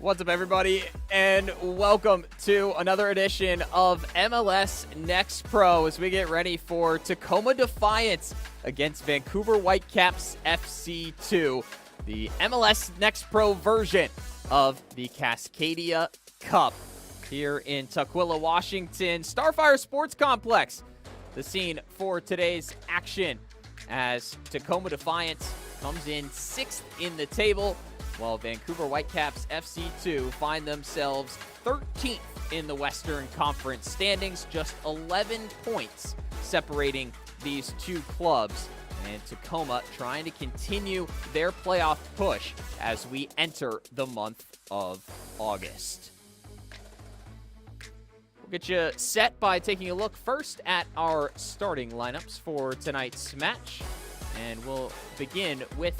What's up, everybody, and welcome to another edition of MLS Next Pro as we get ready for Tacoma Defiance against Vancouver Whitecaps FC2, the MLS Next Pro version of the Cascadia Cup here in Tukwila, Washington. Starfire Sports Complex, the scene for today's action as Tacoma Defiance comes in 6th in the table, while Vancouver Whitecaps FC2 find themselves 13th in the Western Conference standings, just 11 points separating these two clubs. And Tacoma trying to continue their playoff push as we enter the month of August. We'll get you set by taking a look first at our starting lineups for tonight's match. And we'll begin with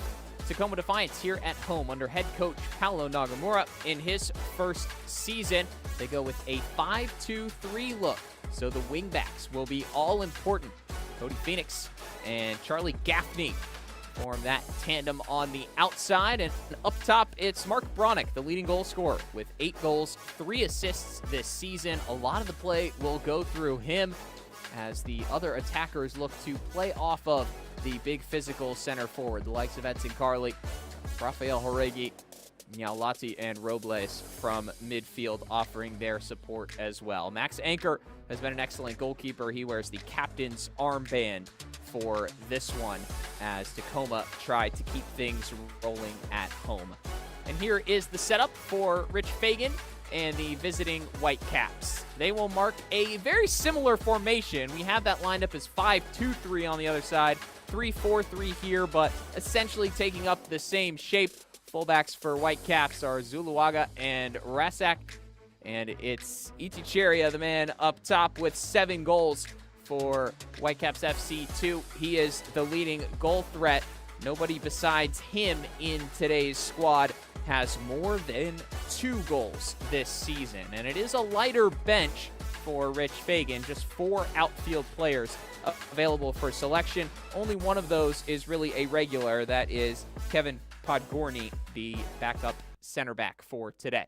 Tacoma Defiance here at home under head coach Paolo Nagamura in his first season. They go with a 5-2-3 look, so the wingbacks will be all important. Cody Phoenix and Charlie Gaffney form that tandem on the outside, and up top it's Mark Bronick, the leading goal scorer with 8 goals, 3 assists this season. A lot of the play will go through him as the other attackers look to play off of the big physical center forward, the likes of Edson Carly, Rafael Joregi, Nyalati, and Robles from midfield offering their support as well. Max Anchor has been an excellent goalkeeper. He wears the captain's armband for this one as Tacoma tried to keep things rolling at home. And here is the setup for Rich Fagan and the visiting Whitecaps. They will mark a very similar formation. We have that lined up as 5-2-3 on the other side, 3-4-3 here, but essentially taking up the same shape. Fullbacks for Whitecaps are Zuluaga and Rasak, and it's Iticheria, the man up top with 7 goals for Whitecaps FC2. He is the leading goal threat. Nobody besides him in today's squad has more than 2 goals this season, and it is a lighter bench for Rich Fagan, just 4 outfield players available for selection. Only one of those is really a regular. That is Kevin Podgorny, the backup center back for today.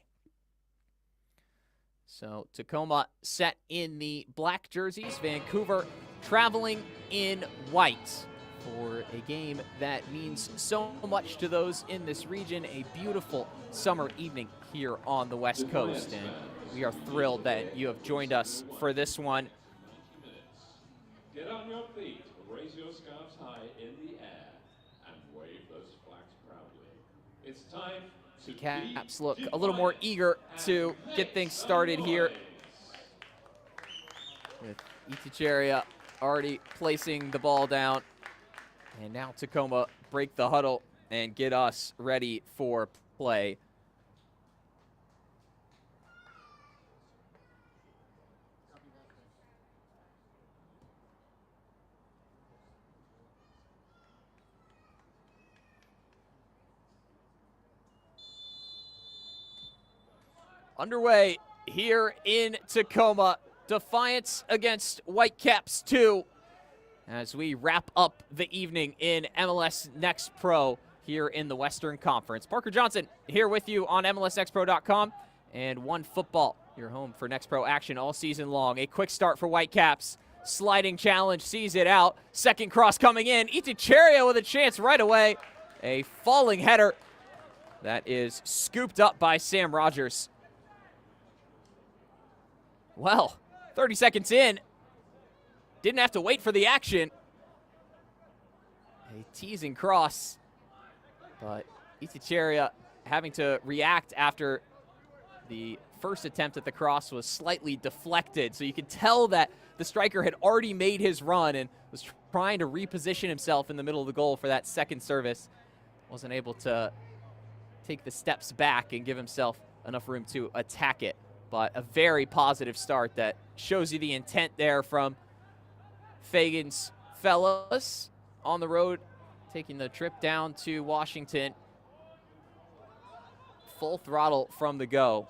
So Tacoma set in the black jerseys, Vancouver traveling in white for a game that means so much to those in this region. A beautiful summer evening here on the West Coast, and we are thrilled that you have joined us for this one. Get on your feet, raise your scarves high in the air, and wave those flags proudly. It's time to Caps look a little more eager to get things started here, with Iticheria already placing the ball down. And now Tacoma break the huddle and get us ready for play. Underway here in Tacoma. Defiance against Whitecaps 2 as we wrap up the evening in MLS Next Pro here in the Western Conference. Parker Johnson here with you on MLSNextPro.com and One Football, your home for Next Pro action all season long. A quick start for Whitecaps. Sliding challenge, sees it out. Second cross coming in. Iticheria with a chance right away. A falling header that is scooped up by Sam Rogers. Well, 30 seconds in. Didn't have to wait for the action. A teasing cross, but Iticheria having to react after the first attempt at the cross was slightly deflected. So you could tell that the striker had already made his run and was trying to reposition himself in the middle of the goal for that second service. Wasn't able to take the steps back and give himself enough room to attack it. But a very positive start that shows you the intent there from Fagan's fellas on the road, taking the trip down to Washington. Full throttle from the go.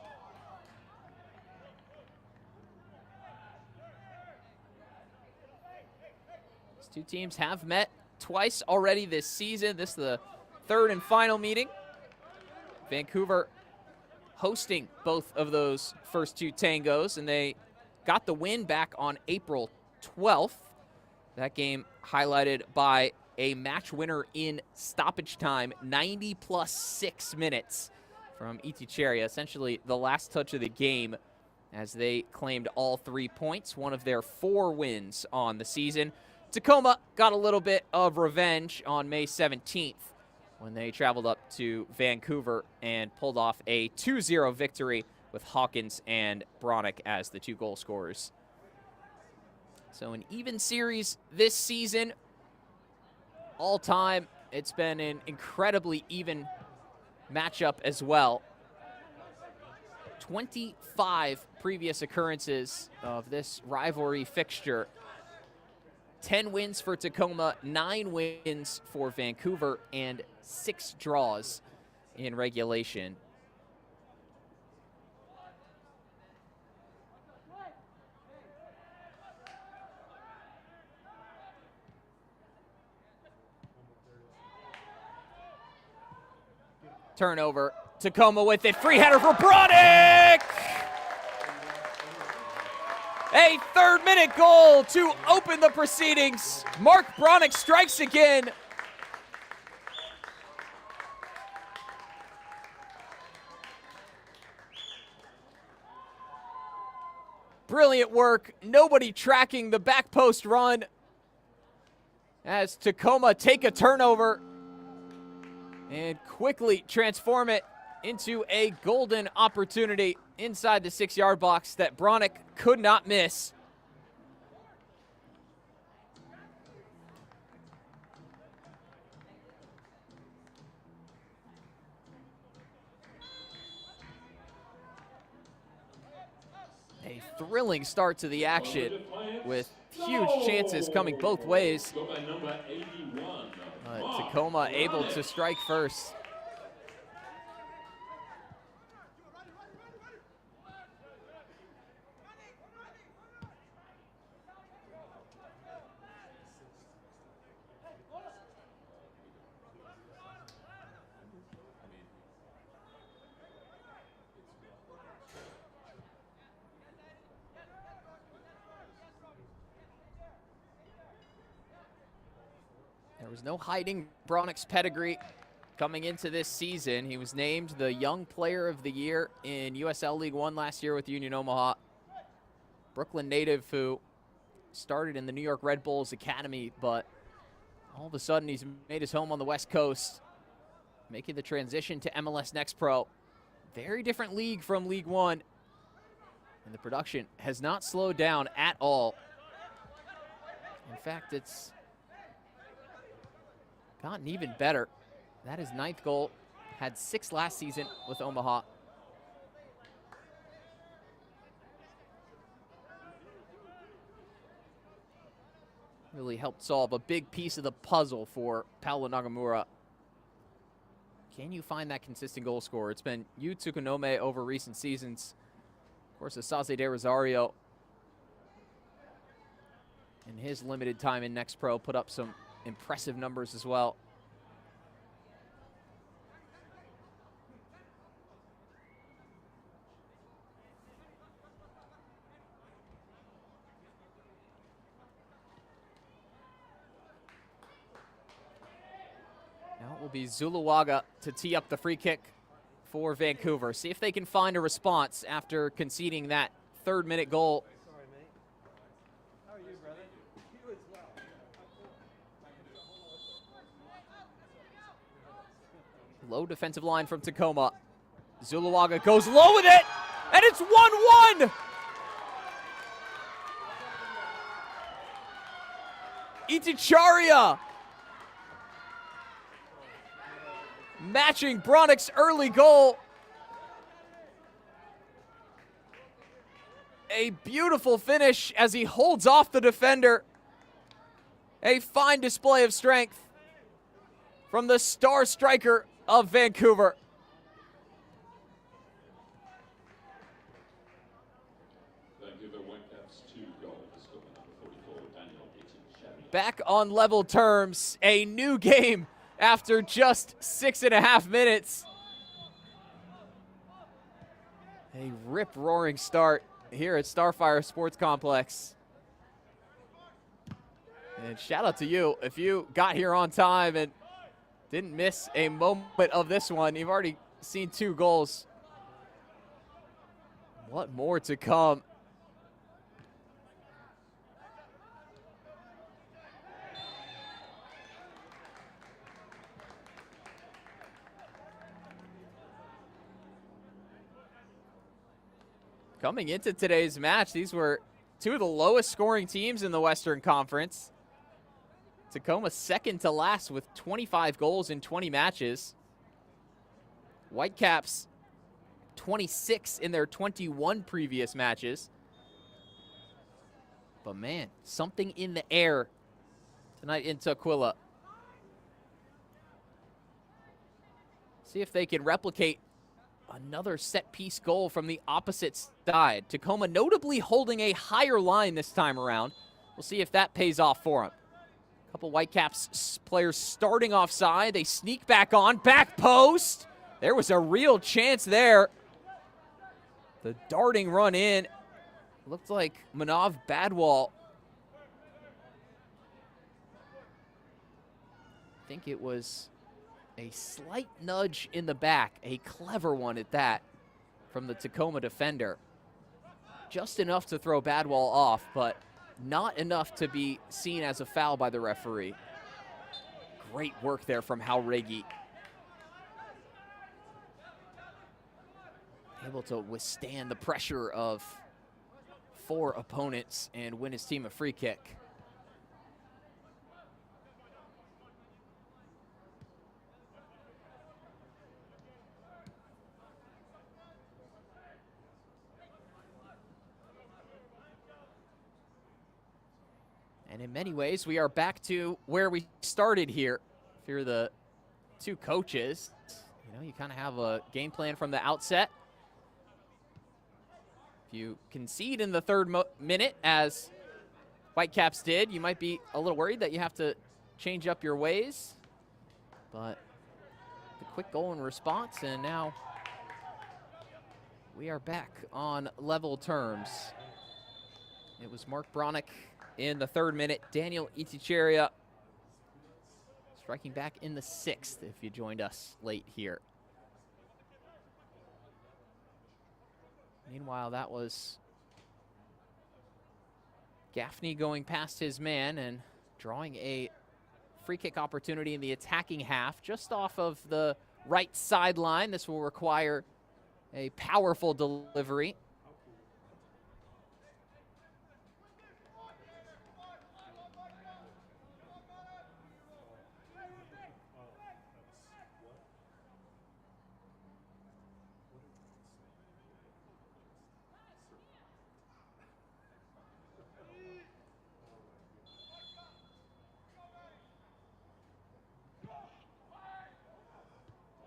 These two teams have met twice already this season. This is the third and final meeting. Vancouver hosting both of those first two tangos, and they got the win back on April 12th. That game highlighted by a match winner in stoppage time, 90 plus 6 minutes from Iticheria, essentially the last touch of the game, as they claimed all 3 points, one of their 4 wins on the season. Tacoma got a little bit of revenge on May 17th when they traveled up to Vancouver and pulled off a 2-0 victory with Hawkins and Bronick as the 2 goal scorers. So an even series this season. All time, it's been an incredibly even matchup as well. 25 previous occurrences of this rivalry fixture. 10 wins for Tacoma, 9 wins for Vancouver, and 6 draws in regulation. Turnover. Tacoma with it. Free header for Bronick! A third-minute goal to open the proceedings. Mark Bronick strikes again. Brilliant work. Nobody tracking the back post run as Tacoma take a turnover and quickly transform it into a golden opportunity inside the 6-yard box that Bronick could not miss. A thrilling start to the action with huge chances coming both ways. Tacoma able to strike first. There was no hiding Bronick's pedigree coming into this season. He was named the Young Player of the Year in USL League One last year with Union Omaha. Brooklyn native who started in the New York Red Bulls Academy, but all of a sudden he's made his home on the West Coast, making the transition to MLS Next Pro. Very different league from League One, and the production has not slowed down at all. In fact, it's gotten even better. That is 9th goal. Had 6 last season with Omaha. Really helped solve a big piece of the puzzle for Paulo Nagamura. Can you find that consistent goal scorer? It's been Yu Tsukunome over recent seasons. Of course, Asaze de Rosario in his limited time in Next Pro put up some impressive numbers as well. Now it will be Zuluaga to tee up the free kick for Vancouver. See if they can find a response after conceding that 3rd-minute goal. Sorry, mate. How are you, brother? You as well. Low defensive line from Tacoma. Zuluaga goes low with it, and it's 1-1! Iticharia matching Bronick's early goal. A beautiful finish as he holds off the defender. A fine display of strength from the star striker of Vancouver. Vancouver Whitecaps 2 goals. Number 44, Daniel Iticheria. Back on level terms, a new game after just 6.5 minutes. A rip-roaring start here at Starfire Sports Complex. And shout out to you if you got here on time and didn't miss a moment of this one. You've already seen 2 goals. What more to come? Coming into today's match, these were 2 of the lowest scoring teams in the Western Conference. Tacoma second to last with 25 goals in 20 matches. Whitecaps 26 in their 21 previous matches. But man, something in the air tonight in Tukwila. See if they can replicate another set-piece goal from the opposite side. Tacoma notably holding a higher line this time around. We'll see if that pays off for them. A couple Whitecaps players starting offside. They sneak back on. Back post. There was a real chance there. The darting run in. Looked like Manav Badwal. I think it was a slight nudge in the back, a clever one at that, from the Tacoma defender. Just enough to throw Badwal off, but not enough to be seen as a foul by the referee. Great work there from Hauregi. Able to withstand the pressure of 4 opponents and win his team a free kick. And in many ways, we are back to where we started here. If you're the 2 coaches, you kind of have a game plan from the outset. If you concede in the 3rd minute, as Whitecaps did, you might be a little worried that you have to change up your ways. But the quick goal in response, and now we are back on level terms. It was Mark Bronick in the 3rd minute. Daniel Iticheria striking back in the 6th if you joined us late here. Meanwhile, that was Gaffney going past his man and drawing a free kick opportunity in the attacking half just off of the right sideline. This will require a powerful delivery.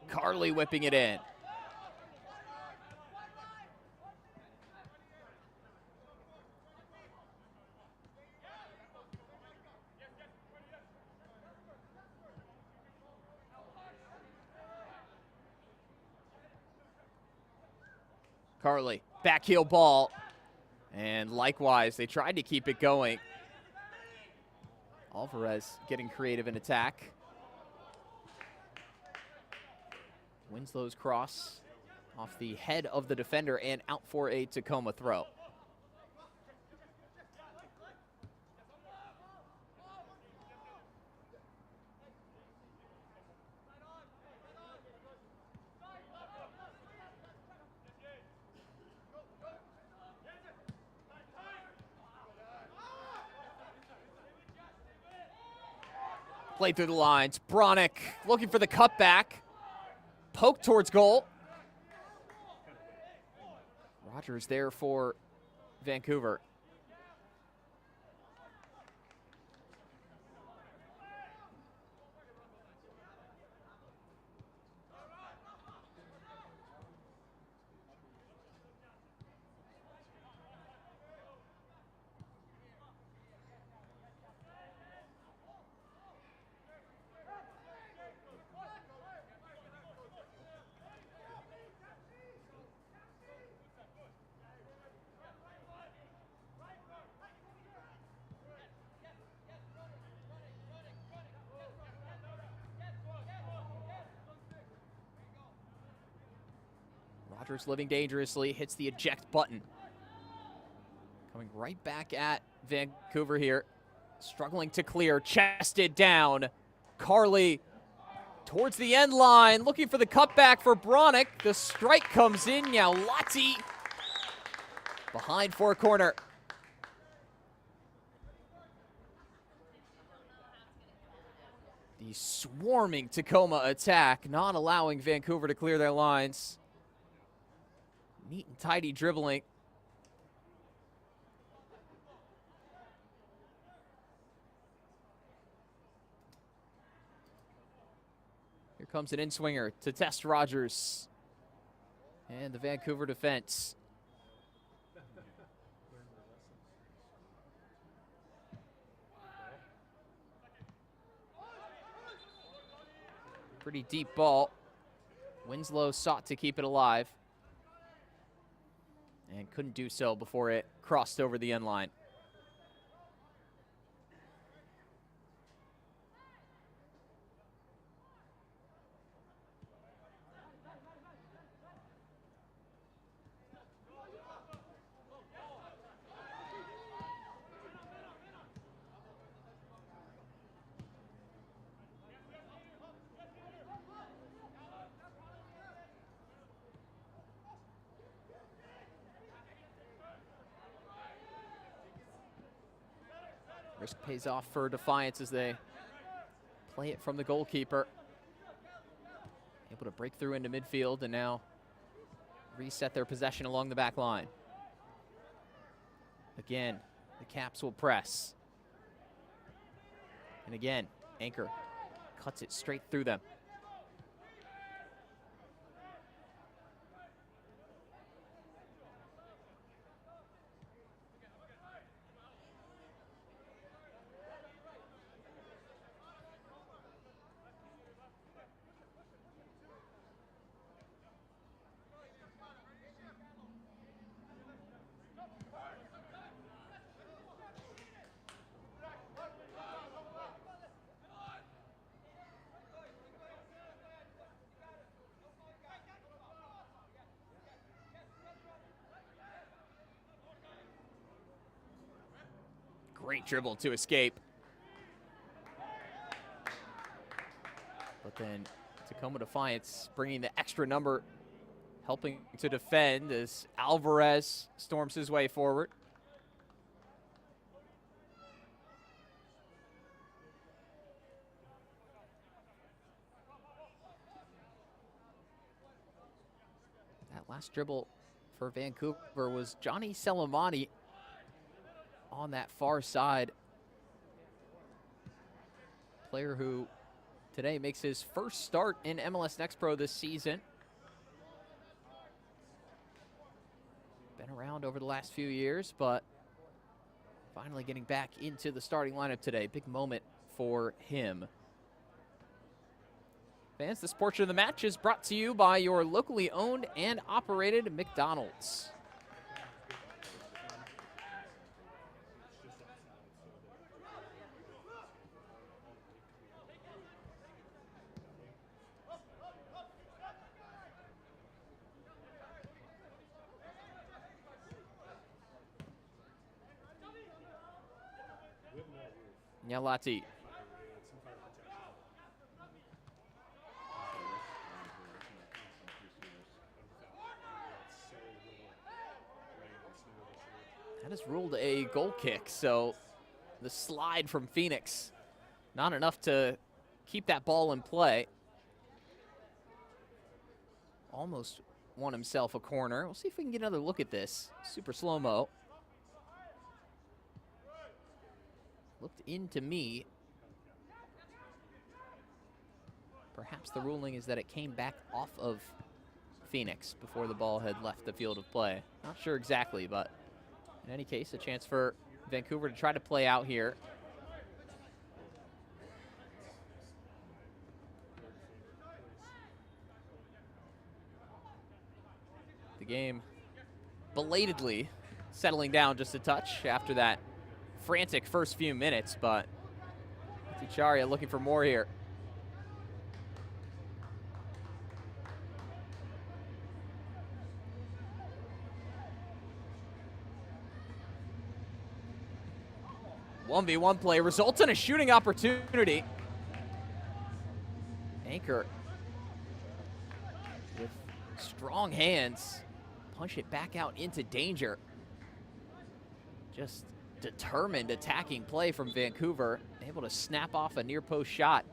Carly whipping it in. Carly, backheel ball. And likewise, they tried to keep it going. Alvarez getting creative in attack. Winslow's cross off the head of the defender and out for a Tacoma throw. Played through the lines. Bronick looking for the cutback. Poke towards goal. Rogers there for Vancouver. Rogers living dangerously, hits the eject button. Coming right back at Vancouver here. Struggling to clear, chested down. Carly towards the end line, looking for the cutback for Bronick. The strike comes in, now Lati behind four corner. The swarming Tacoma attack, not allowing Vancouver to clear their lines. Neat and tidy dribbling. Here comes an in-swinger to test Rogers. And the Vancouver defense. Pretty deep ball. Winslow sought to keep it alive. And couldn't do so before it crossed over the end line. Risk pays off for Defiance as they play it from the goalkeeper. Able to break through into midfield and now reset their possession along the back line. Again, the Caps will press. And again, Anchor cuts it straight through them. Great dribble to escape. But then Tacoma Defiance bringing the extra number, helping to defend as Alvarez storms his way forward. That last dribble for Vancouver was Johnny Selemani on that far side. Player who today makes his first start in MLS Next Pro this season. Been around over the last few years, but finally getting back into the starting lineup today. Big moment for him. Fans, this portion of the match is brought to you by your locally owned and operated McDonald's. Nyalati. That is ruled a goal kick, so the slide from Phoenix, not enough to keep that ball in play. Almost won himself a corner. We'll see if we can get another look at this. Super slow-mo. Looked into me. Perhaps the ruling is that it came back off of Phoenix before the ball had left the field of play. Not sure exactly, but in any case, a chance for Vancouver to try to play out here. The game belatedly settling down just a touch after that frantic first few minutes, but Ticharia looking for more here. 1v1 play results in a shooting opportunity. Anchor with strong hands, punch it back out into danger. Just determined attacking play from Vancouver, able to snap off a near post shot.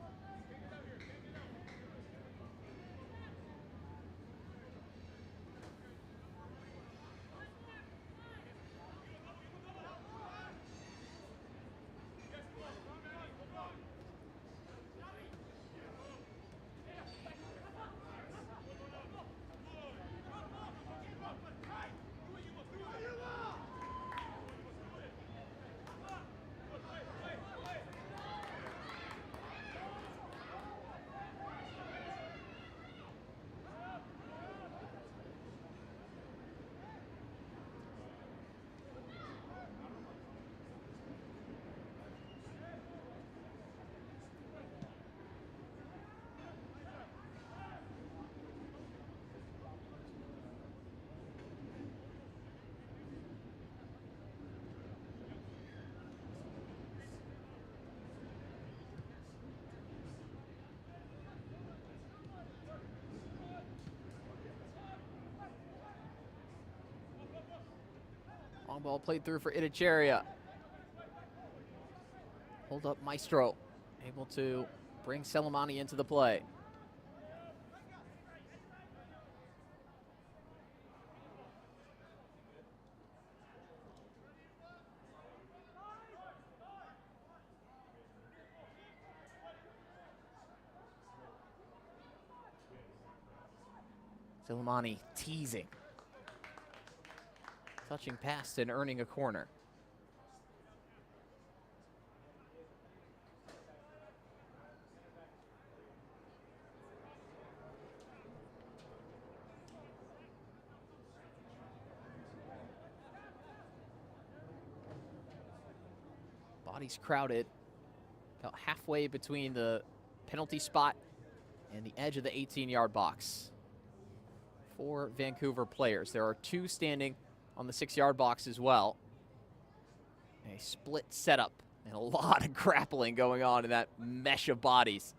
Long ball played through for Itacheria. Hold up Maestro, able to bring Selemani into the play. Selemani teasing. Touching past and earning a corner. Bodies crowded, about halfway between the penalty spot and the edge of the 18-yard box. 4 Vancouver players. There are 2 standing on the 6-yard box as well. A split setup and a lot of grappling going on in that mesh of bodies.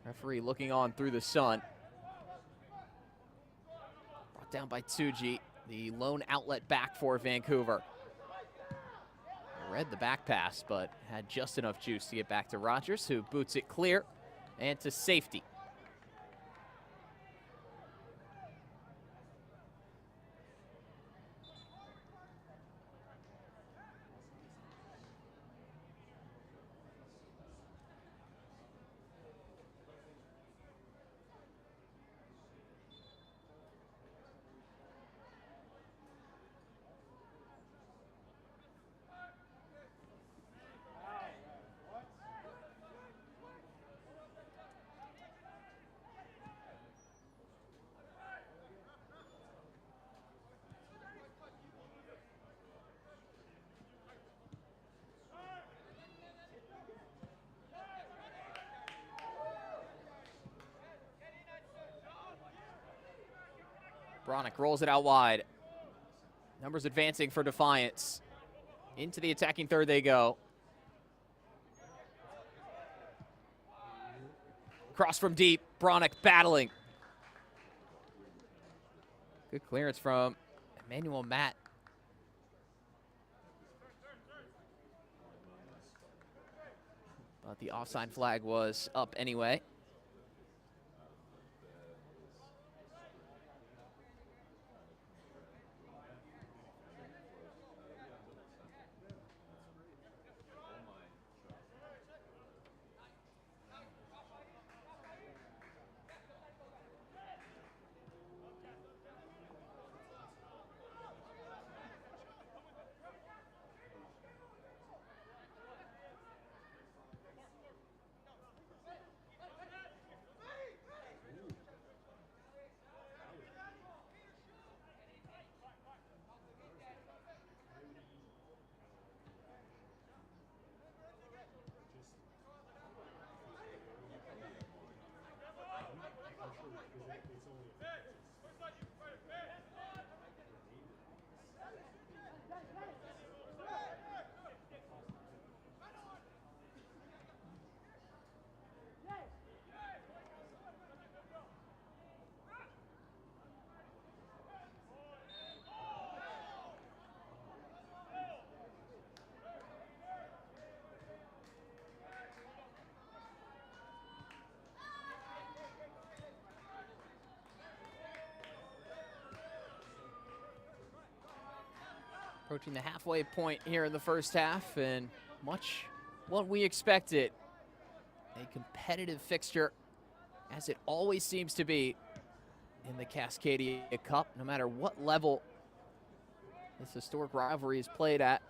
Referee looking on through the sun. Brought down by Tsuji, the lone outlet back for Vancouver. Read the back pass, but had just enough juice to get back to Rogers, who boots it clear and to safety. Bronick rolls it out wide. Numbers advancing for Defiance. Into the attacking third they go. Cross from deep. Bronick battling. Good clearance from Emmanuel Matt. But the offside flag was up anyway. Approaching the halfway point here in the first half, and much what we expected. A competitive fixture, as it always seems to be in the Cascadia Cup, no matter what level this historic rivalry is played at.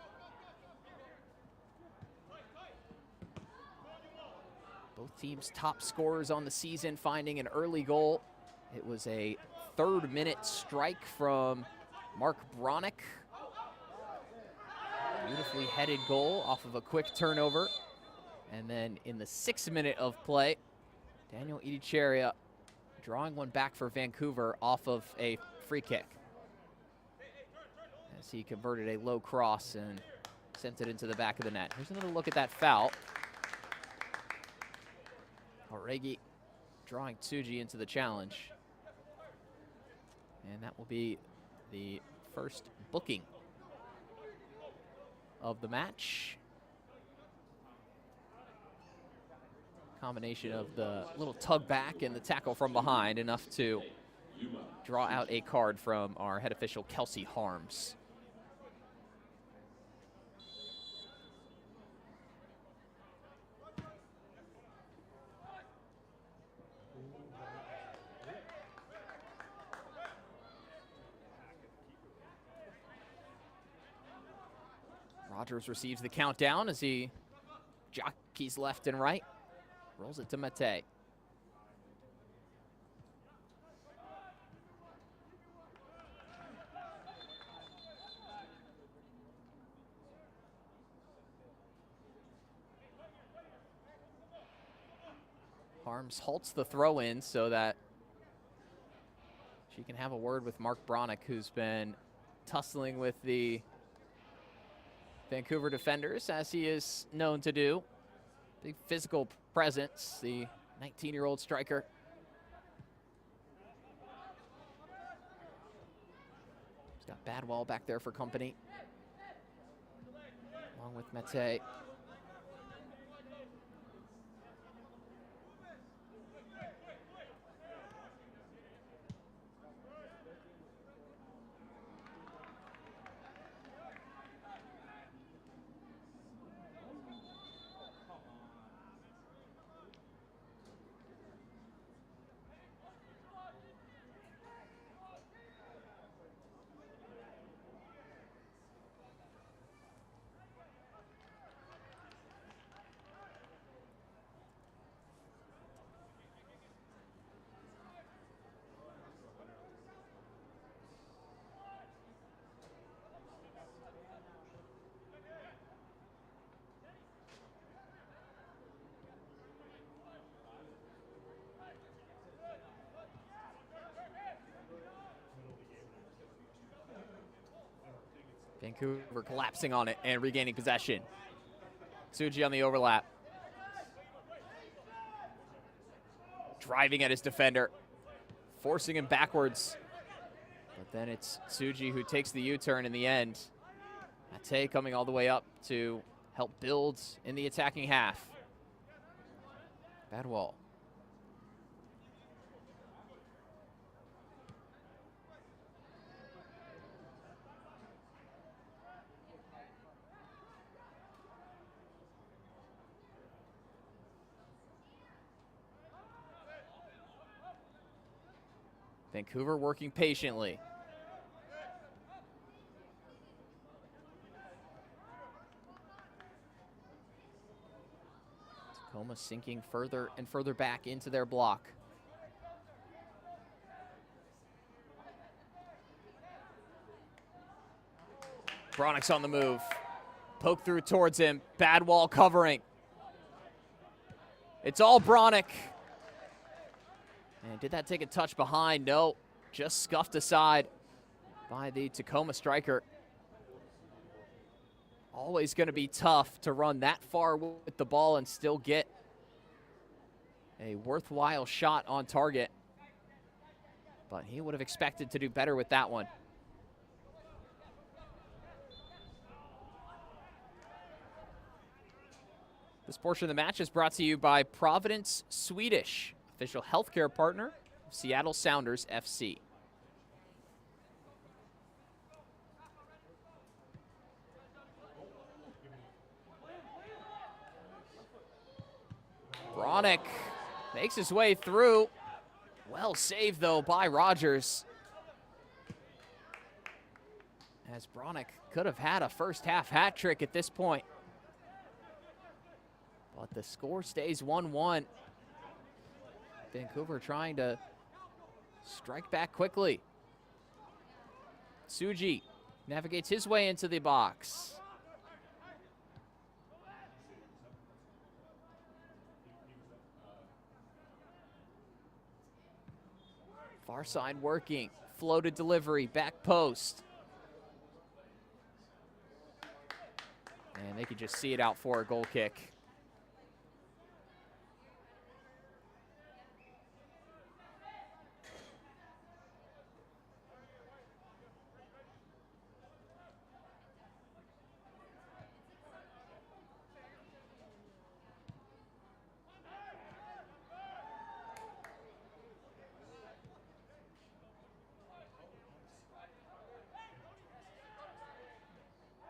Both teams' top scorers on the season finding an early goal. It was a third-minute strike from Mark Bronick. Beautifully headed goal off of a quick turnover. And then in the 6th minute of play, Daniel Idicheria drawing one back for Vancouver off of a free kick, as he converted a low cross and sent it into the back of the net. Here's another look at that foul. Oregi drawing Tsuji into the challenge. And that will be the first booking of the match. Combination of the little tug back and the tackle from behind, enough to draw out a card from our head official, Kelsey Harms. Rogers receives the countdown as he jockeys left and right. Rolls it to Mate. Harms halts the throw in so that she can have a word with Mark Bronick, who's been tussling with the Vancouver defenders, as he is known to do. Big physical presence, the 19-year-old striker. He's got Badwell back there for company, along with Mete. Vancouver collapsing on it and regaining possession. Tsuji on the overlap. Driving at his defender, forcing him backwards. But then it's Tsuji who takes the U-turn in the end. Mate coming all the way up to help build in the attacking half. Badwell. Vancouver working patiently. Tacoma sinking further and further back into their block. Bronick's on the move. Poke through towards him. Badwell covering. It's all Bronick. And did that take a touch behind? No, just scuffed aside by the Tacoma striker. Always going to be tough to run that far with the ball and still get a worthwhile shot on target. But he would have expected to do better with that one. This portion of the match is brought to you by Providence Swedish, official healthcare partner of Seattle Sounders FC. Bronick makes his way through. Well saved, though, by Rogers. As Bronick could have had a first-half hat trick at this point. But the score stays 1-1. Vancouver trying to strike back quickly. Tsuji navigates his way into the box. Far side working, floated delivery, back post. And they could just see it out for a goal kick.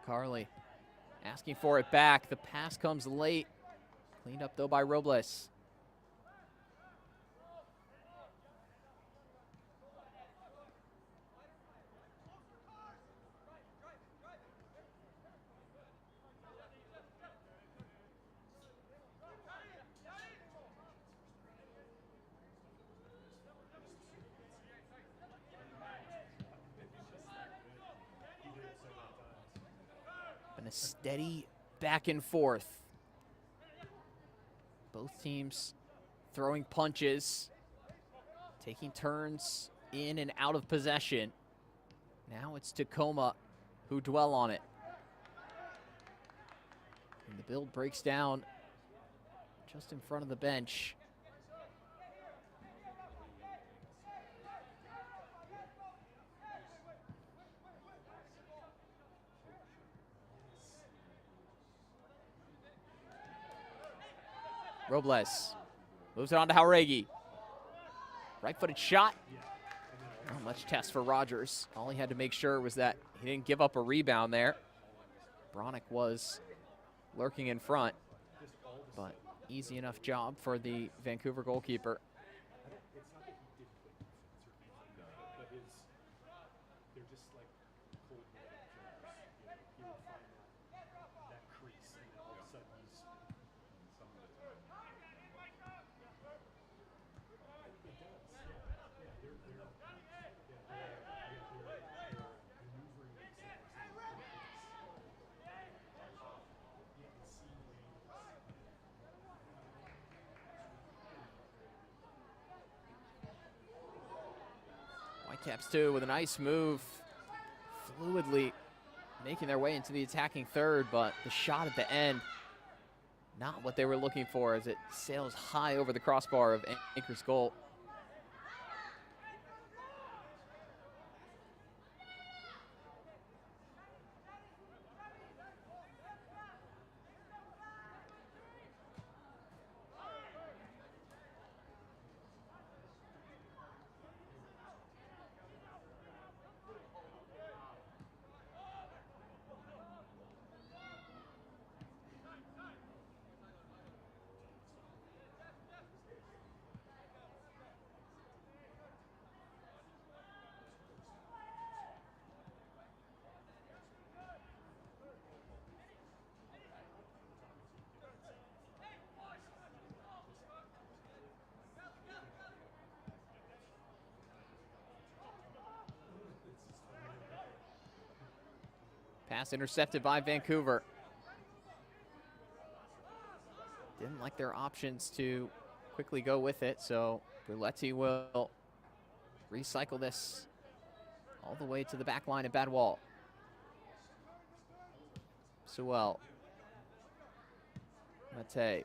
Carly asking for it back. The pass comes late. Cleaned up, though, by Robles. Been a steady back and forth. Both teams throwing punches, taking turns in and out of possession. Now it's Tacoma who dwell on it. And the build breaks down just in front of the bench. Robles moves it on to Jauregui. Right-footed shot. Not much test for Rogers. All he had to make sure was that he didn't give up a rebound there. Bronick was lurking in front, but easy enough job for the Vancouver goalkeeper. Whitecaps too with a nice move, fluidly making their way into the attacking third, but the shot at the end, not what they were looking for as it sails high over the crossbar of Anchor's goal. Pass intercepted by Vancouver. Didn't like their options to quickly go with it, so Bruletti will recycle this all the way to the back line at Badwall. Sewell. Mate.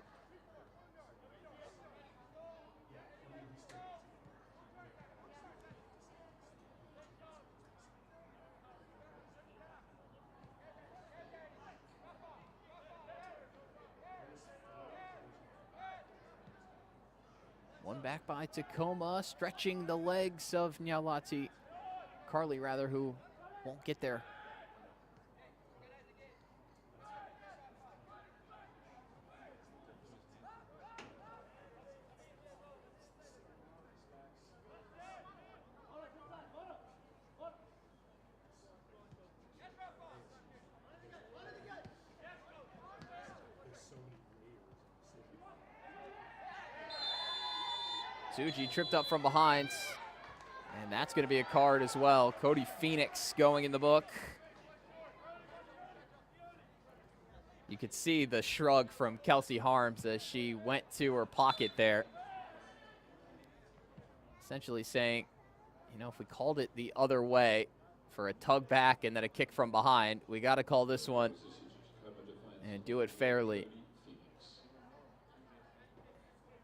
One back by Tacoma, stretching the legs of Nyalati. Carly, rather, who won't get there. Suji tripped up from behind, and that's going to be a card as well. Cody Phoenix going in the book. You could see the shrug from Kelsey Harms as she went to her pocket there. Essentially saying, you know, if we called it the other way for a tug back and then a kick from behind, we got to call this one and do it fairly.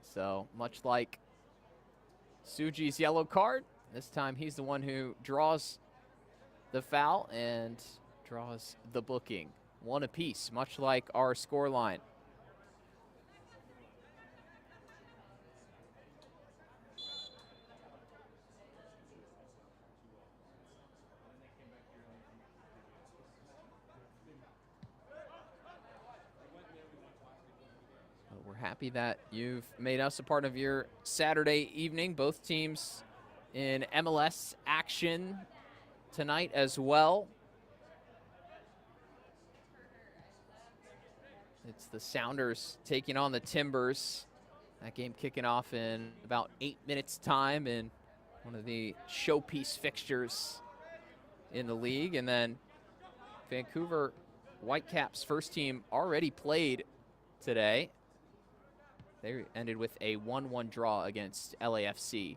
So much like Suji's yellow card, this time he's the one who draws the foul and draws the booking. One apiece, much like our score line. We're happy that you've made us a part of your Saturday evening. Both teams in MLS action tonight as well. It's the Sounders taking on the Timbers. That game kicking off in about 8 minutes time, and one of the showpiece fixtures in the league. And then Vancouver Whitecaps first team already played today. They ended with a 1-1 draw against LAFC.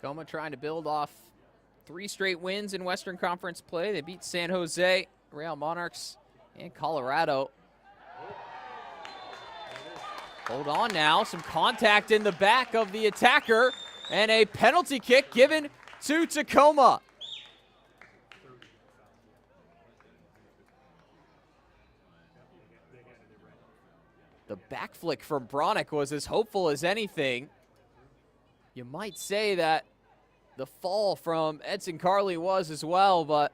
Tacoma trying to build off 3 straight wins in Western Conference play. They beat San Jose, Real Monarchs, and Colorado. Hold on now. Some contact in the back of the attacker, and a penalty kick given to Tacoma. The back flick from Bronick was as hopeful as anything. You might say that the fall from Edson Carley was as well, but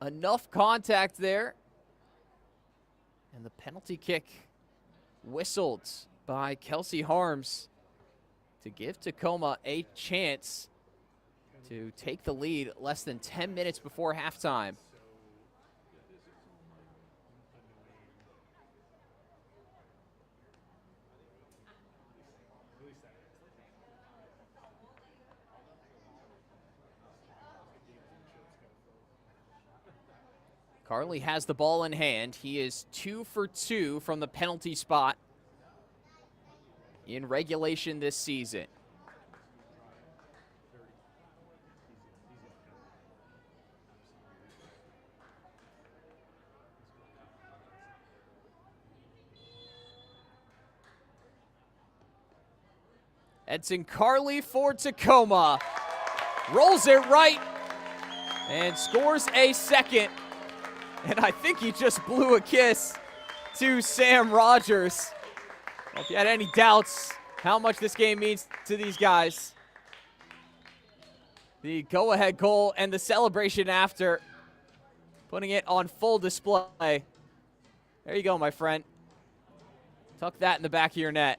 enough contact there. And the penalty kick whistled by Kelsey Harms to give Tacoma a chance to take the lead less than 10 minutes before halftime. Carley has the ball in hand. He is 2 for 2 from the penalty spot in regulation this season. Edson Carley for Tacoma. Rolls it right and scores a second. And I think he just blew a kiss to Sam Rogers. Well, if you had any doubts how much this game means to these guys, the go-ahead goal and the celebration after, putting it on full display. There you go, my friend. Tuck that in the back of your net.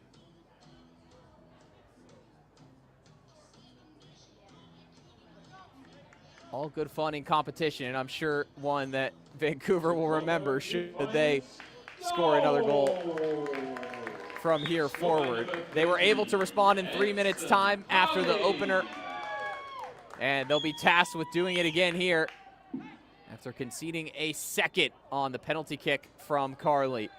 All good fun in competition, and I'm sure one that Vancouver will remember should they score another goal. from here forward. They were able to respond in 3 minutes' time after the opener, and they'll be tasked with doing it again here after conceding a second on the penalty kick from Carly.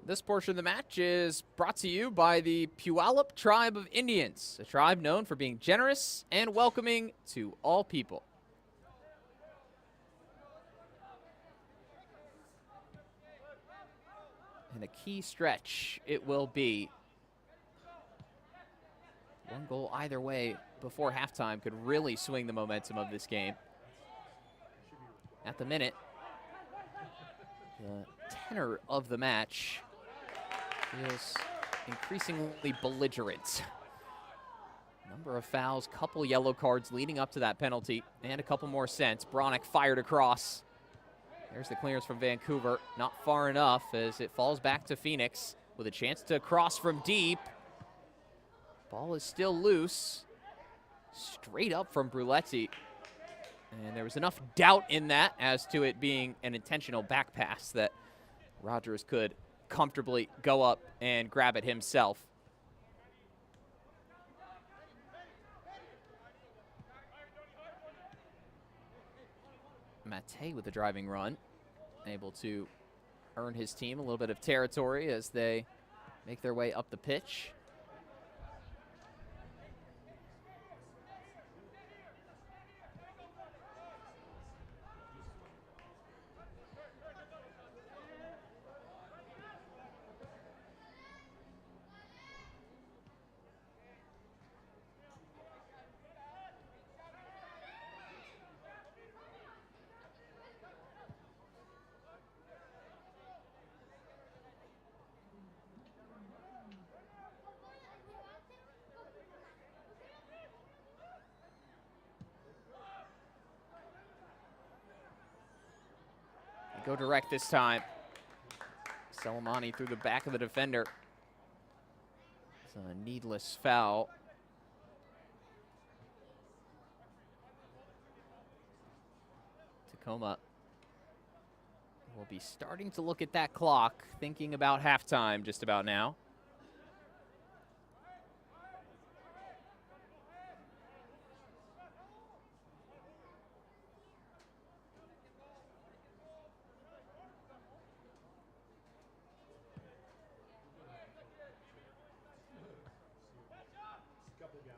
This portion of the match is brought to you by the Puyallup Tribe of Indians, a tribe known for being generous and welcoming to all people. And a key stretch it will be. One goal either way before halftime could really swing the momentum of this game. At the minute, the tenor of the match feels increasingly belligerent. Number of fouls, couple yellow cards leading up to that penalty, and a couple more sent. Bronick fired across. There's the clearance from Vancouver. Not far enough as it falls back to Phoenix with a chance to cross from deep. Ball is still loose. Straight up from Bruletti. And there was enough doubt in that as to it being an intentional back pass that Rogers could comfortably go up and grab it himself. Mate with the driving run, able to earn his team a little bit of territory as they make their way up the pitch. Go direct this time. Salamani through the back of the defender. It's a needless foul. Tacoma will be starting to look at that clock, thinking about halftime just about now.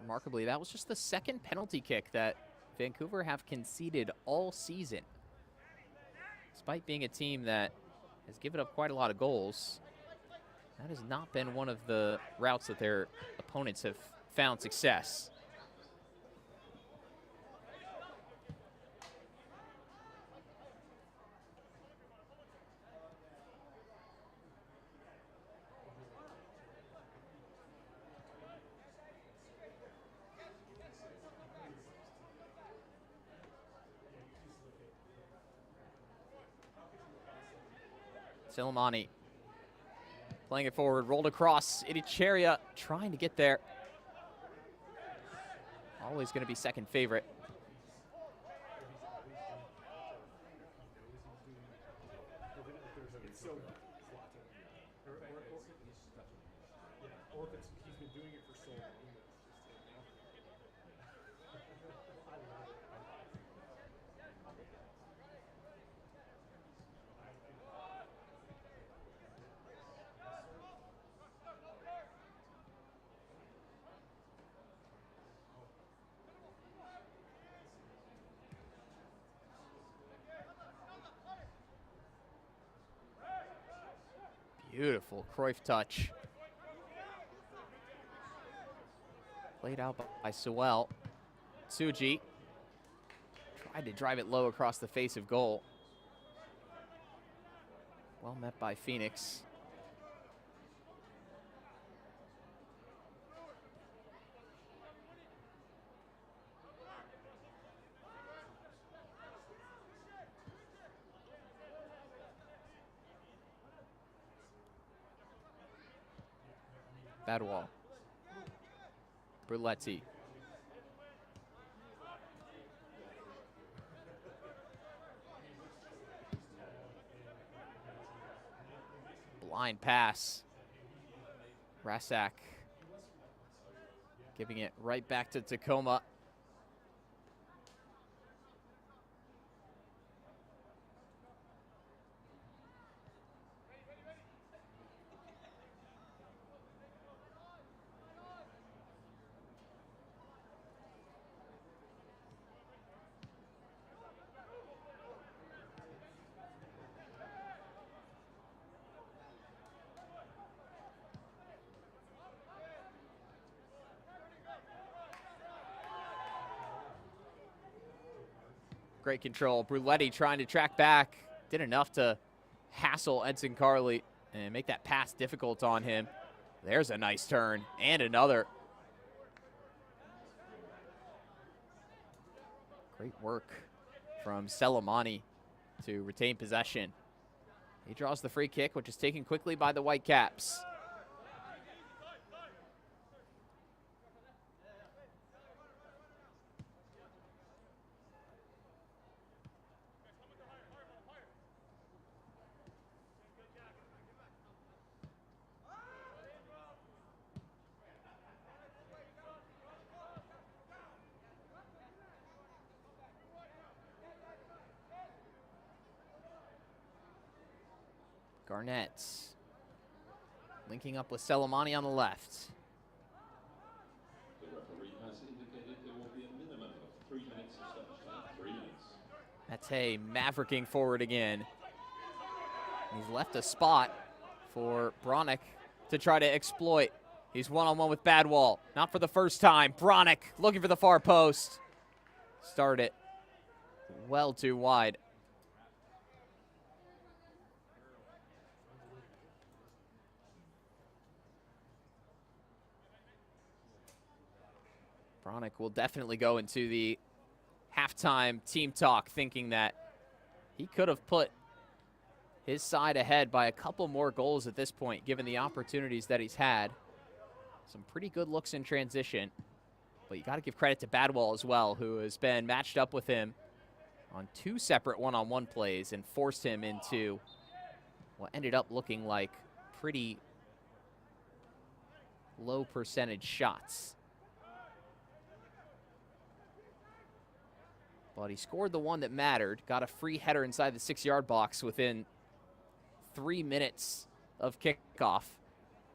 Remarkably, that was just the second penalty kick that Vancouver have conceded all season. Despite being a team that has given up quite a lot of goals, that has not been one of the routes that their opponents have found success. Silamani playing it forward, rolled across. Idicheria trying to get there. Always going to be second favorite. Beautiful Cruyff touch. Played out by Sewell. Tsuji tried to drive it low across the face of goal. Well met by Phoenix. Badwall. Bruletti. Blind pass. Rasak giving it right back to Tacoma. Great control. Bruletti trying to track back. Did enough to hassle Edson Carley and make that pass difficult on him. There's a nice turn and another. Great work from Selemani to retain possession. He draws the free kick, which is taken quickly by the Whitecaps. Garnett linking up with Selemani on the left. The referee has indicated there will be a minimum of 3 minutes of stoppage time. 3 minutes. Mate mavericking forward again. He's left a spot for Bronick to try to exploit. He's one-on-one with Badwall. Not for the first time. Bronick looking for the far post. Start it well too wide. Bronick will definitely go into the halftime team talk thinking that he could have put his side ahead by a couple more goals at this point, given the opportunities that he's had. Some pretty good looks in transition, but you got to give credit to Badwall as well, who has been matched up with him on 2 separate one-on-one plays and forced him into what ended up looking like pretty low percentage shots. But he scored the one that mattered, got a free header inside the 6-yard box within 3 minutes of kickoff,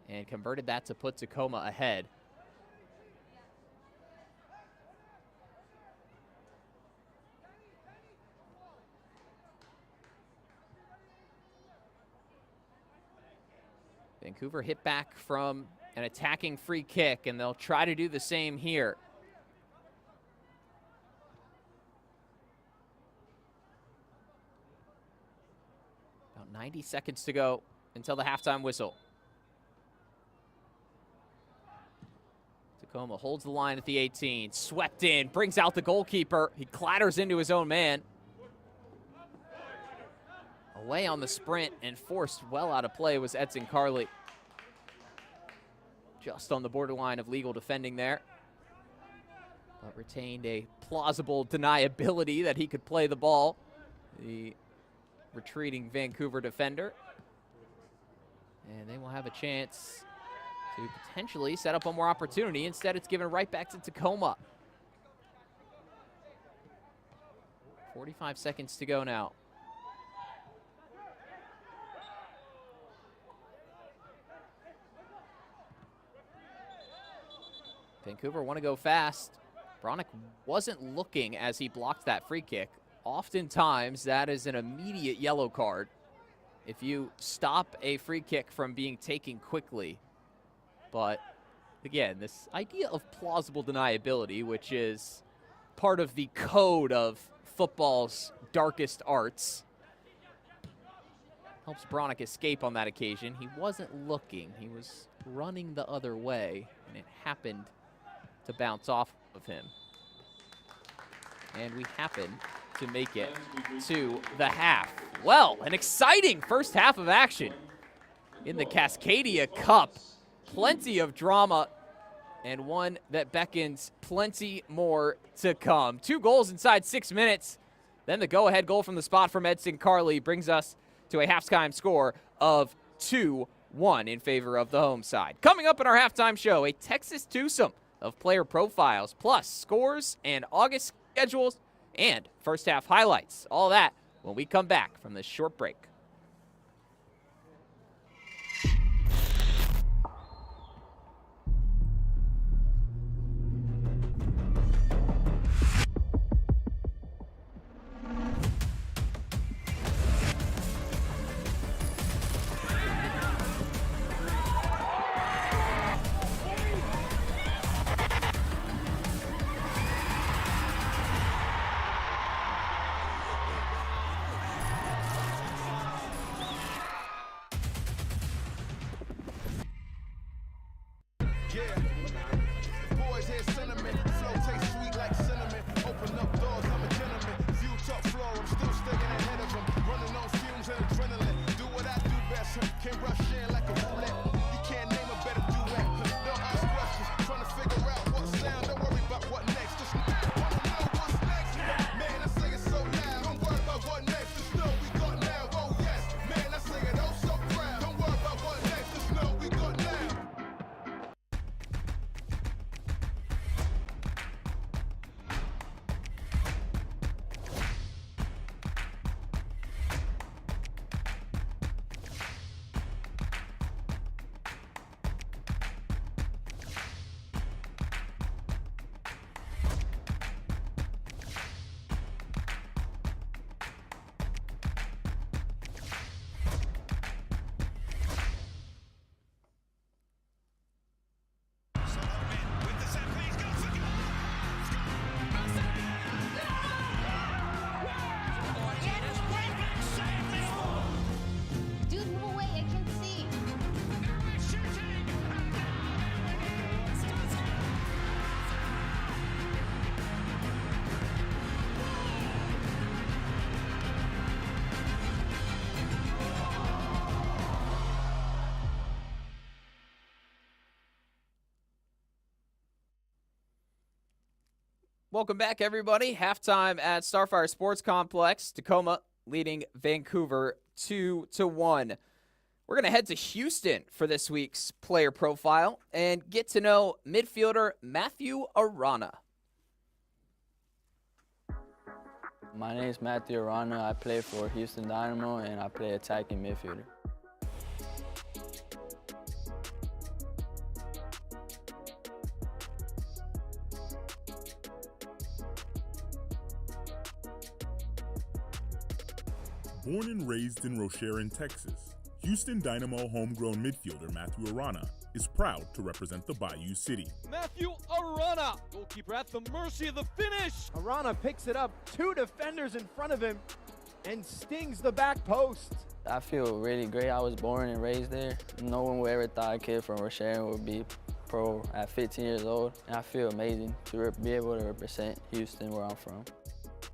and converted that to put Tacoma ahead. Vancouver hit back from an attacking free kick, and they'll try to do the same here. About 90 seconds to go until the halftime whistle. Tacoma holds the line at the 18, swept in, brings out the goalkeeper. He clatters into his own man. Away on the sprint and forced well out of play was Edson Carley. Just on the borderline of legal defending there, but retained a plausible deniability that he could play the ball. The retreating Vancouver defender. And they will have a chance to potentially set up one more opportunity. Instead, it's given right back to Tacoma. 45 seconds to go now. Vancouver want to go fast. Bronick wasn't looking as he blocked that free kick. Oftentimes, that is an immediate yellow card. if you stop a free kick from being taken quickly. But again, this idea of plausible deniability, which is part of the code of football's darkest arts, helps Bronick escape on that occasion. He wasn't looking. He was running the other way, and it happened to bounce off of him. And we happen to make it to the half. Well, an exciting first half of action in the Cascadia Cup. Plenty of drama, and one that beckons plenty more to come. 2 goals inside 6 minutes. Then the go-ahead goal from the spot from Edson Carley brings us to a halftime score of 2-1 in favor of the home side. Coming up in our halftime show, a Texas twosome of player profiles, plus scores and August schedules and first half highlights. All that when we come back from this short break. Welcome back, everybody. Halftime at Starfire Sports Complex. Tacoma leading Vancouver 2-1. We're going to head to Houston for this week's player profile and get to know midfielder Matthew Arana. My name is Matthew Arana. I play for Houston Dynamo, and I play attacking midfielder. Born and raised in Rocheron, Texas, Houston Dynamo homegrown midfielder Matthew Arana is proud to represent the Bayou City. Matthew Arana, goalkeeper at the mercy of the finish. Arana picks it up, 2 defenders in front of him, and stings the back post. I feel really great. I was born and raised there. No one would ever thought a kid from Rocheron would be pro at 15 years old. And I feel amazing to be able to represent Houston, where I'm from.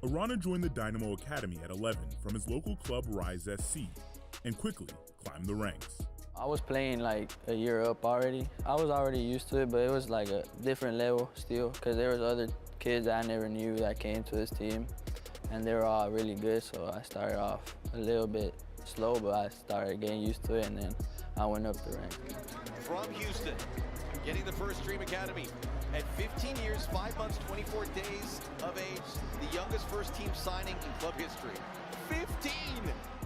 Arana joined the Dynamo Academy at 11 from his local club Rise SC and quickly climbed the ranks. I was playing like a year up already. I was already used to it, but it was like a different level still, because there was other kids that I never knew that came to this team, and they were all really good, so I started off a little bit slow, but I started getting used to it, and then I went up the rank. From Houston, getting the first Dream Academy. At 15 years, 5 months, 24 days of age, the youngest first-team signing in club history. 15!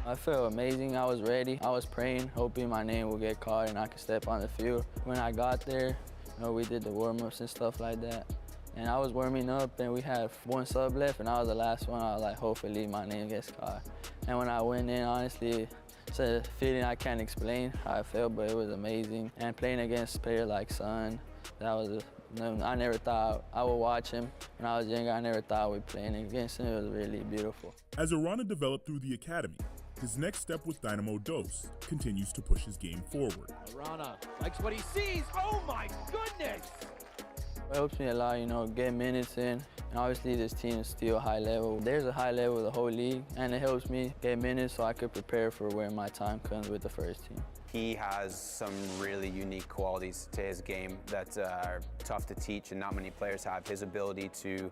I felt amazing. I was ready. I was praying, hoping my name would get called and I could step on the field. When I got there, we did the warm-ups and stuff like that. And I was warming up, and we had 1 sub left, and I was the last one. I was like, hopefully my name gets called. And when I went in, honestly, It's a feeling I can't explain how I felt, but it was amazing. And playing against a player like Son, that was I never thought I would watch him. When I was younger, I never thought we'd play against him. It was really beautiful. As Arana developed through the academy, his next step with Dynamo Dos continues to push his game forward. Arana likes what he sees. Oh my goodness! It helps me a lot, you know, get minutes in. And obviously this team is still high level. There's a high level of the whole league, and it helps me get minutes so I could prepare for when my time comes with the first team. He has some really unique qualities to his game that are tough to teach and not many players have. His ability to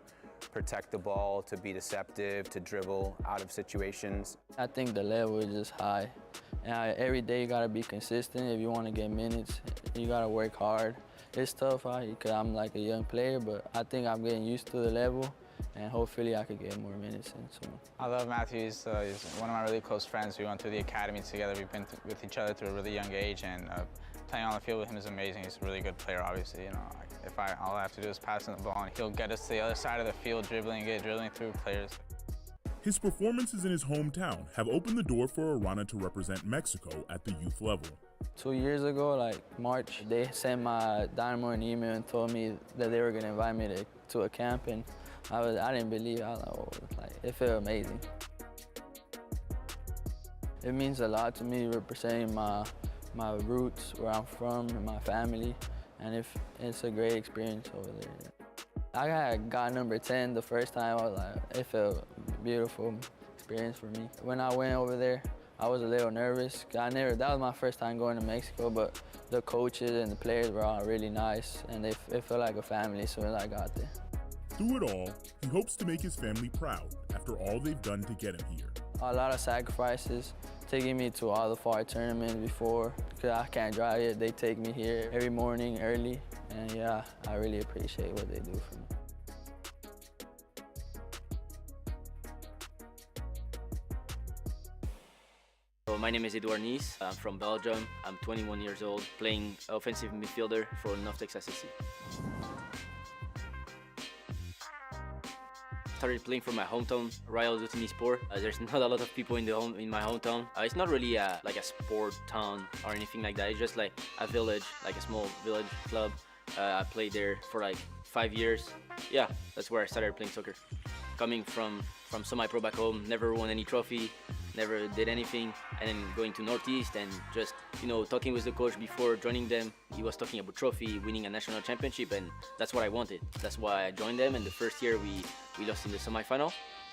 protect the ball, to be deceptive, to dribble out of situations. I think the level is just high. And every day you gotta be consistent if you want to get minutes. You gotta work hard. It's tough because I'm like a young player, but I think I'm getting used to the level, and hopefully I could get more minutes in soon. I love Matthew. He's one of my really close friends. We went through the academy together. We've been with each other to a really young age, and playing on the field with him is amazing. He's a really good player, obviously. You know, all I have to do is pass him the ball, and he'll get us to the other side of the field, dribbling through players. His performances in his hometown have opened the door for Arana to represent Mexico at the youth level. 2 years ago, like March, they sent my Dynamo an email and told me that they were gonna invite me to a camp, and I didn't believe it. I was like, oh, it felt amazing. It means a lot to me representing my roots, where I'm from, and my family, and it's a great experience over there. I got number 10 the first time. I was like, it felt beautiful experience for me. When I went over there, I was a little nervous. That was my first time going to Mexico, but the coaches and the players were all really nice, and it felt like a family as soon as I got there. Through it all, he hopes to make his family proud after all they've done to get him here. A lot of sacrifices, taking me to all the far tournaments before, because I can't drive yet. They take me here every morning early, and yeah, I really appreciate what they do for me. So my name is Edouard Nice. I'm from Belgium. I'm 21 years old, playing offensive midfielder for North Texas SC. Started playing for my hometown, Royal Sport. There's not a lot of people in my hometown. It's not really like a sport town or anything like that. It's just like a village, like a small village club. I played there for like 5 years. Yeah, that's where I started playing soccer. Coming from semi-pro back home, never won any trophy, never did anything, and then going to Northeast and just, you know, talking with the coach before joining them. He was talking about trophy, winning a national championship, and that's what I wanted. That's why I joined them, and the first year we lost in the semi-final,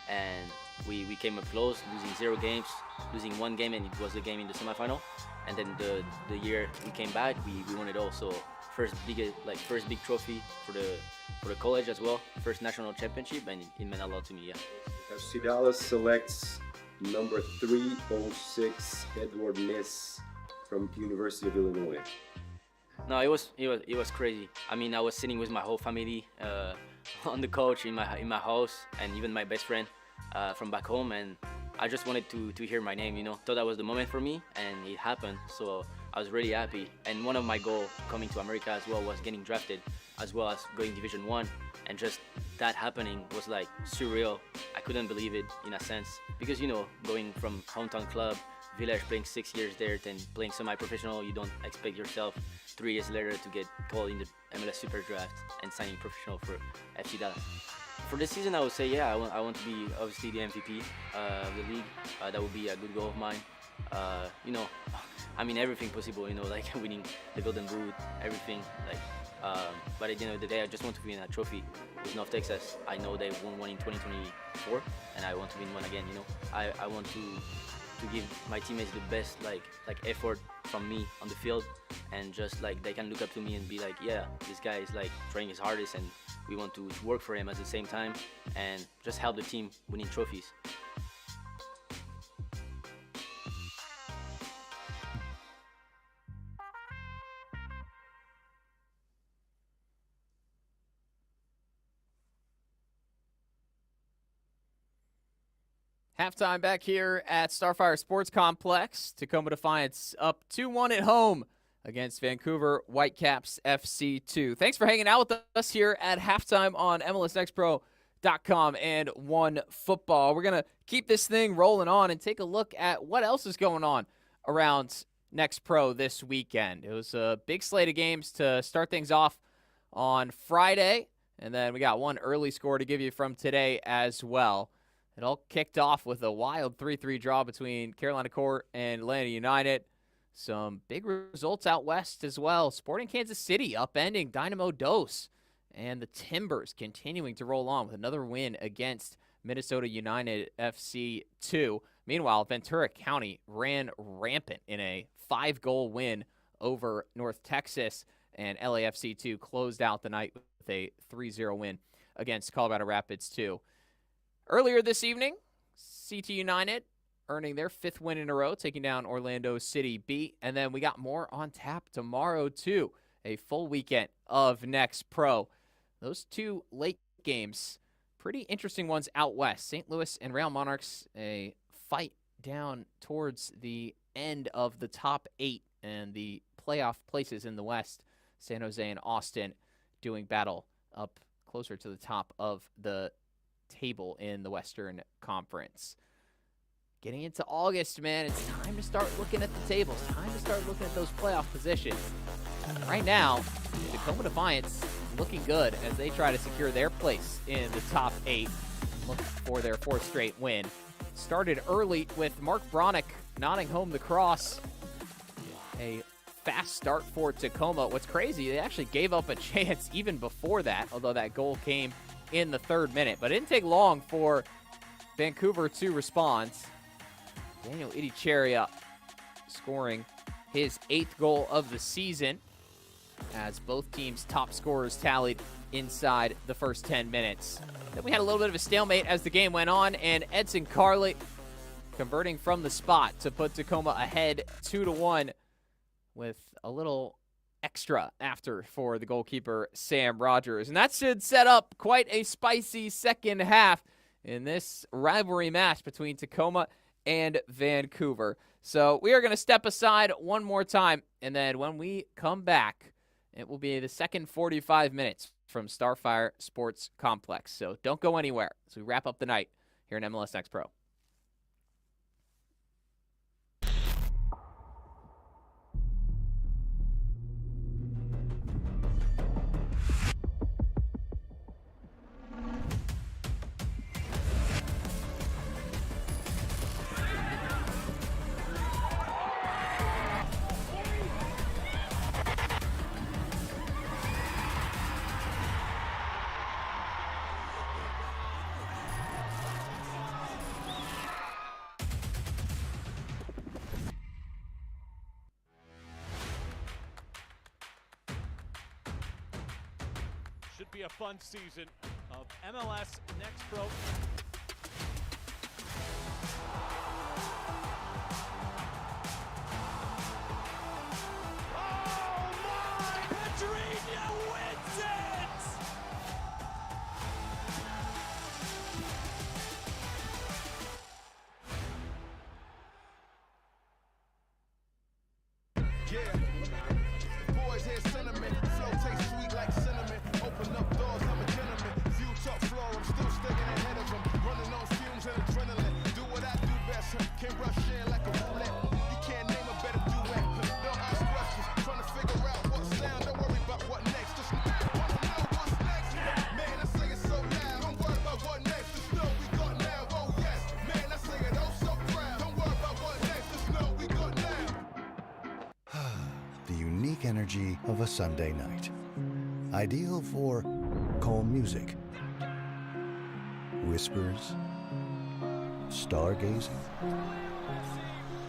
and we came up close, losing 0 games, losing 1 game, and it was the game in the semi-final. And then the year we came back, we won it all. So first big trophy for the college as well, first national championship, and it meant a lot to me. Yeah. Dallas selects number 306 Edouard Nice from University of Illinois. No, it was crazy. I mean, I was sitting with my whole family on the couch in my house, and even my best friend from back home, and I just wanted to hear my name, you know. Thought that was the moment for me, and it happened. So I was really happy. And one of my goals coming to America as well was getting drafted, as well as going Division 1. And just that happening was like surreal. I couldn't believe it in a sense, because, you know, going from hometown club, village, playing 6 years there, then playing semi-professional, you don't expect yourself 3 years later to get called in the MLS Super Draft and signing professional for FC Dallas. For this season, I would say, yeah, I want to be obviously the MVP of the league. That would be a good goal of mine. You know, I mean, everything possible, you know, like winning the Golden Boot, everything. Like, but at the end of the day, I just want to win a trophy with North Texas. I know they won one in 2024, and I want to win one again. You know, I want to give my teammates the best like effort from me on the field, and just like they can look up to me and be like, yeah, this guy is like trying his hardest, and we want to work for him at the same time, and just help the team winning trophies. Halftime back here at Starfire Sports Complex. Tacoma Defiance up 2-1 at home against Vancouver Whitecaps FC2. Thanks for hanging out with us here at halftime on MLSNextPro.com and One Football. We're going to keep this thing rolling on and take a look at what else is going on around Next Pro this weekend. It was a big slate of games to start things off on Friday, and then we got one early score to give you from today as well. It all kicked off with a wild 3-3 draw between Carolina Core and Atlanta United. Some big results out west as well. Sporting Kansas City upending Dynamo Dos, and the Timbers continuing to roll on with another win against Minnesota United FC 2. Meanwhile, Ventura County ran rampant in a 5-goal win over North Texas, and LAFC 2 closed out the night with a 3-0 win against Colorado Rapids 2. Earlier this evening, CT United earning their 5th win in a row, taking down Orlando City B. And then we got more on tap tomorrow, too. A full weekend of Next Pro. Those 2 late games, pretty interesting ones out west. St. Louis and Real Monarchs, a fight down towards the end of the top 8 and the playoff places in the West. San Jose and Austin doing battle up closer to the top of the table in the Western Conference. Getting into August, man, it's time to start looking at the tables. Time to start looking at those playoff positions. Right now, Tacoma Defiance looking good as they try to secure their place in the top 8. Looking for their 4th straight win. Started early with Mark Bronick nodding home the cross. A fast start for Tacoma. What's crazy, they actually gave up a chance even before that, although that goal came in the 3rd minute. But it didn't take long for Vancouver to respond. Daniel Idicheria scoring his 8th goal of the season as both teams' top scorers tallied inside the first 10 minutes. Then we had a little bit of a stalemate as the game went on, and Edson Carley converting from the spot to put Tacoma ahead 2-1 with a little extra after for the goalkeeper, Sam Rogers. And that should set up quite a spicy second half in this rivalry match between Tacoma and Vancouver. So we are going to step aside one more time, and then when we come back, it will be the second 45 minutes from Starfire Sports Complex. So don't go anywhere as we wrap up the night here in MLS Next Pro. Should be a fun season of MLS Next Pro. Oh my! Pedrinho wins it! Yeah, boys hear sentiment, flow tastes sweet like cinnamon. Open up doors, I'm a gentleman. View top floor, I'm still sticking ahead of them. Running on fumes and adrenaline. Do what I do best, can't rush in like a roulette. You can't name a better duet. Don't ask questions, trying to figure out what sound. Don't worry about what next, just wanna know what's next. Man, I say it so loud. Don't worry about what next, just know we got now. Oh yes, man, I say it oh so proud. Don't worry about what next, just know we got now. The unique energy of a Sunday night. Ideal for calm music, whispers, stargazing,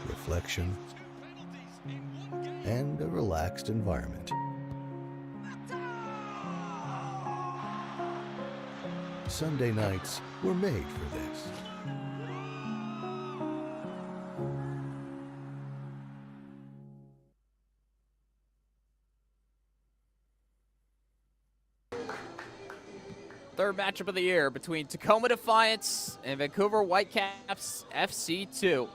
reflection, and a relaxed environment. Sunday nights were made for this. Third matchup of the year between Tacoma Defiance and Vancouver Whitecaps FC 2.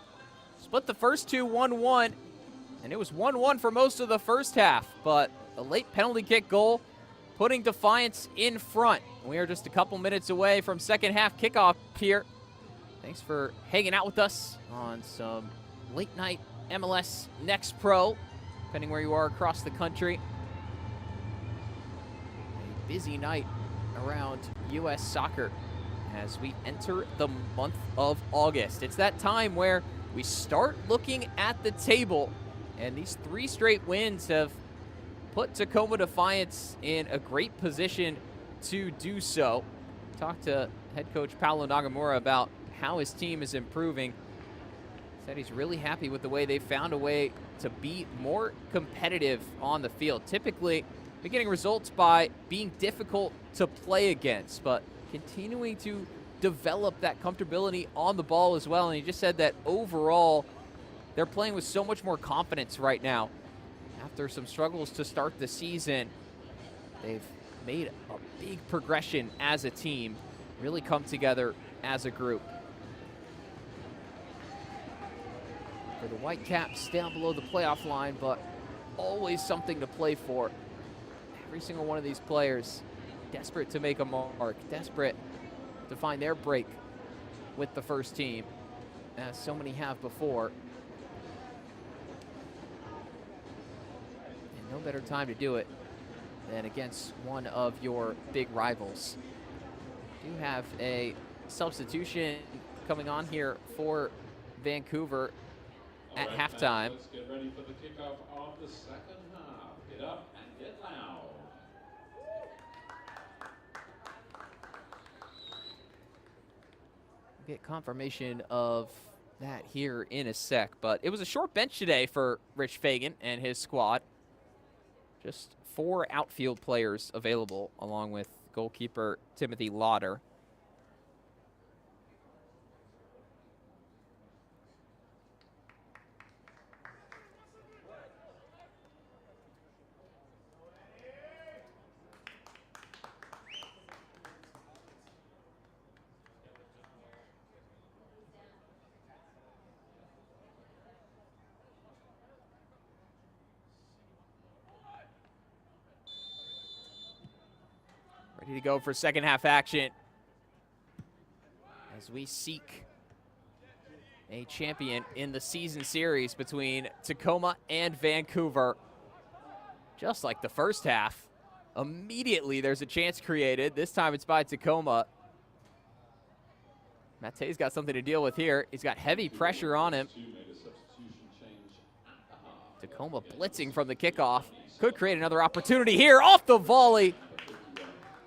Split the first two 1-1, and it was 1-1 for most of the first half, but a late penalty kick goal putting Defiance in front. We are just a couple minutes away from second half kickoff here. Thanks for hanging out with us on some late night MLS Next Pro, depending where you are across the country. A busy night around U.S. soccer as we enter the month of August. It's that time where we start looking at the table, and these 3 straight wins have put Tacoma Defiance in a great position to do so. Talked to head coach Paulo Nagamura about how his team is improving. Said he's really happy with the way they found a way to be more competitive on the field. Typically, they're getting results by being difficult to play against, but continuing to develop that comfortability on the ball as well. And he just said that overall, they're playing with so much more confidence right now. After some struggles to start the season, they've made a big progression as a team, really come together as a group. For the Whitecaps, down below the playoff line, but always something to play for. Every single one of these players desperate to make a mark, desperate to find their break with the first team, as so many have before. And no better time to do it than against one of your big rivals. Do have a substitution coming on here for Vancouver at halftime. Let's get ready for the kickoff of the second half. Get up and get loud. Get confirmation of that here in a sec, but it was a short bench today for Rich Fagan and his squad. Just 4 outfield players available, along with goalkeeper Timothy Lauder. Ready to go for second half action as we seek a champion in the season series between Tacoma and Vancouver. Just like the first half, immediately there's a chance created. This time it's by Tacoma. Mate's got something to deal with here. He's got heavy pressure on him. Tacoma blitzing from the kickoff. Could create another opportunity here off the volley.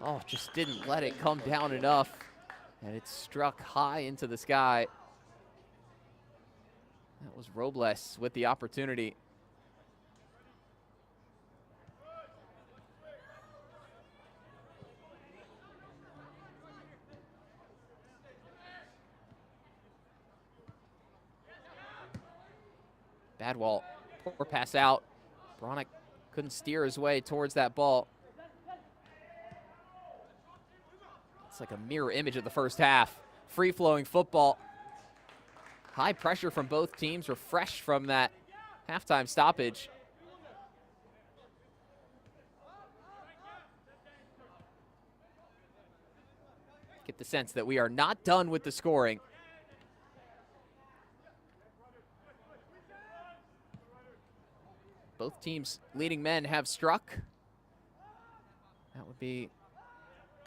Oh, just didn't let it come down enough. And it struck high into the sky. That was Robles with the opportunity. Badwall, poor pass out. Bronick couldn't steer his way towards that ball. It's like a mirror image of the first half. Free-flowing football. High pressure from both teams, refreshed from that halftime stoppage. Get the sense that we are not done with the scoring. Both teams' leading men have struck. That would be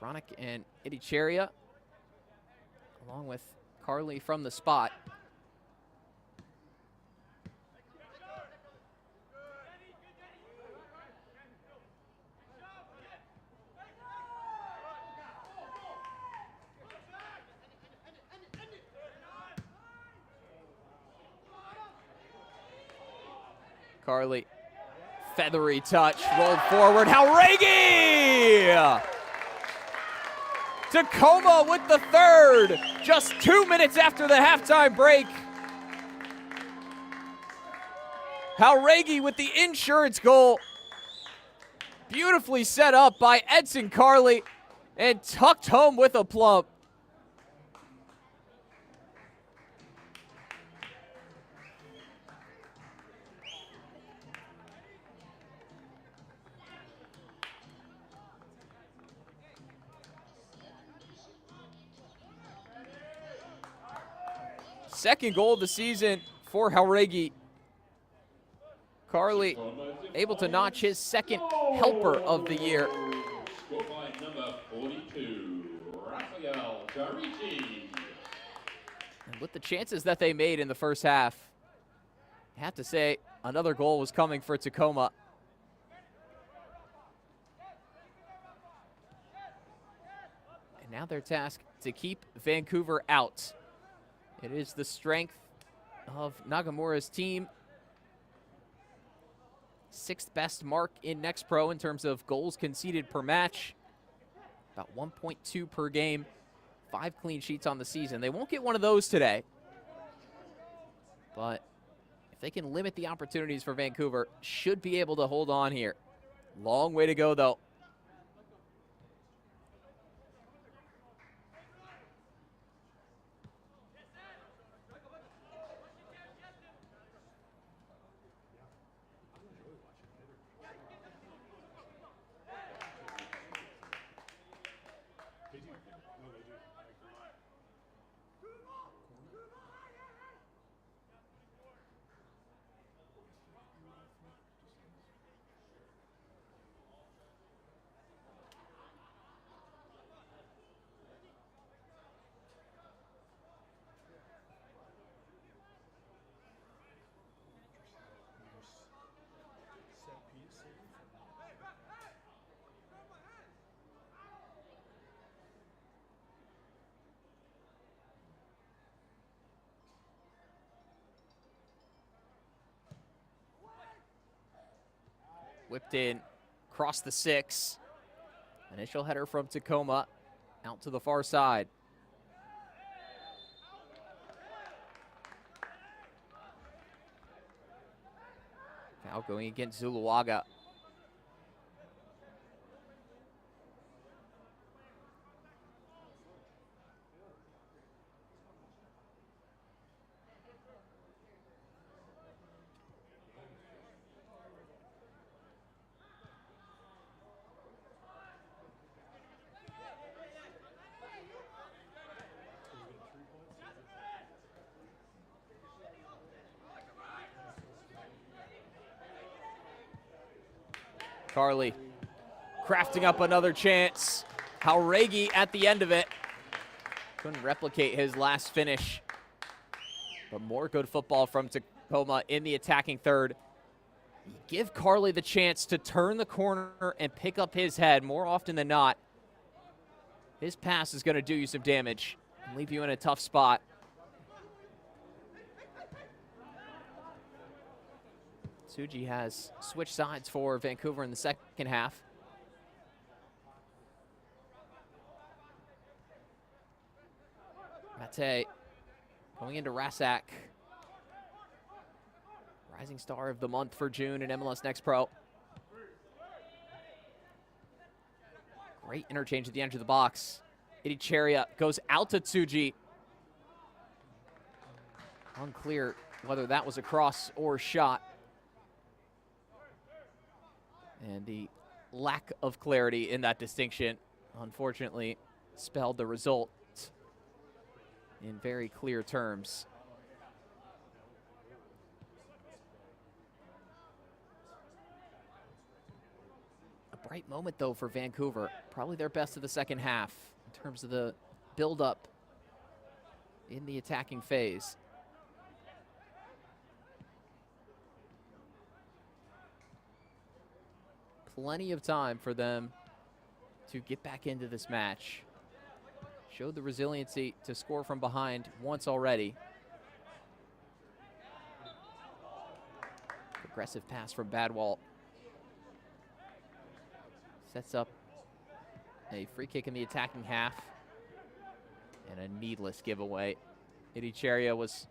Bronick and Idicheria, along with Carly from the spot. Carly, feathery touch, rolled forward, Hauregi! Tacoma with the third, just 2 minutes after the halftime break. Hauregi with the insurance goal. Beautifully set up by Edson Carly and tucked home with a plump. Second goal of the season for Hauregi. Carly able to notch his second helper of the year. Scored by number 42, Rafael Garigi. And with the chances that they made in the first half, I have to say another goal was coming for Tacoma. And now their task to keep Vancouver out. It is the strength of Nagamura's team. 6th best mark in Next Pro in terms of goals conceded per match. About 1.2 per game. 5 clean sheets on the season. They won't get one of those today. But if they can limit the opportunities for Vancouver, should be able to hold on here. Long way to go, though. Whipped in, across the 6. Initial header from Tacoma, out to the far side. Foul going against Zuluaga. Carly crafting up another chance. Hauregi at the end of it. Couldn't replicate his last finish. But more good football from Tacoma in the attacking third. Give Carly the chance to turn the corner and pick up his head more often than not. His pass is going to do you some damage and leave you in a tough spot. Tsuji has switched sides for Vancouver in the second half. Mate going into Rasak. Rising star of the month for June in MLS Next Pro. Great interchange at the edge of the box. Idicheria goes out to Tsuji. Unclear whether that was a cross or shot. And the lack of clarity in that distinction, unfortunately, spelled the result in very clear terms. A bright moment, though, for Vancouver. Probably their best of the second half in terms of the build-up in the attacking phase. Plenty of time for them to get back into this match. Showed the resiliency to score from behind once already. Aggressive pass from Badwall. Sets up a free kick in the attacking half. And a needless giveaway. Idicheria was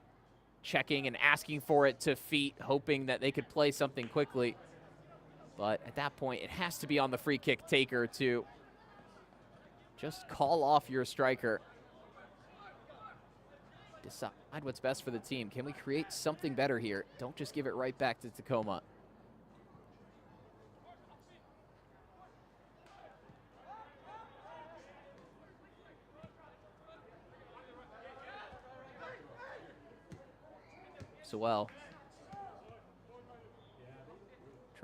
checking and asking for it to feet, hoping that they could play something quickly. But at that point, it has to be on the free kick taker to just call off your striker. Decide what's best for the team. Can we create something better here? Don't just give it right back to Tacoma. So well.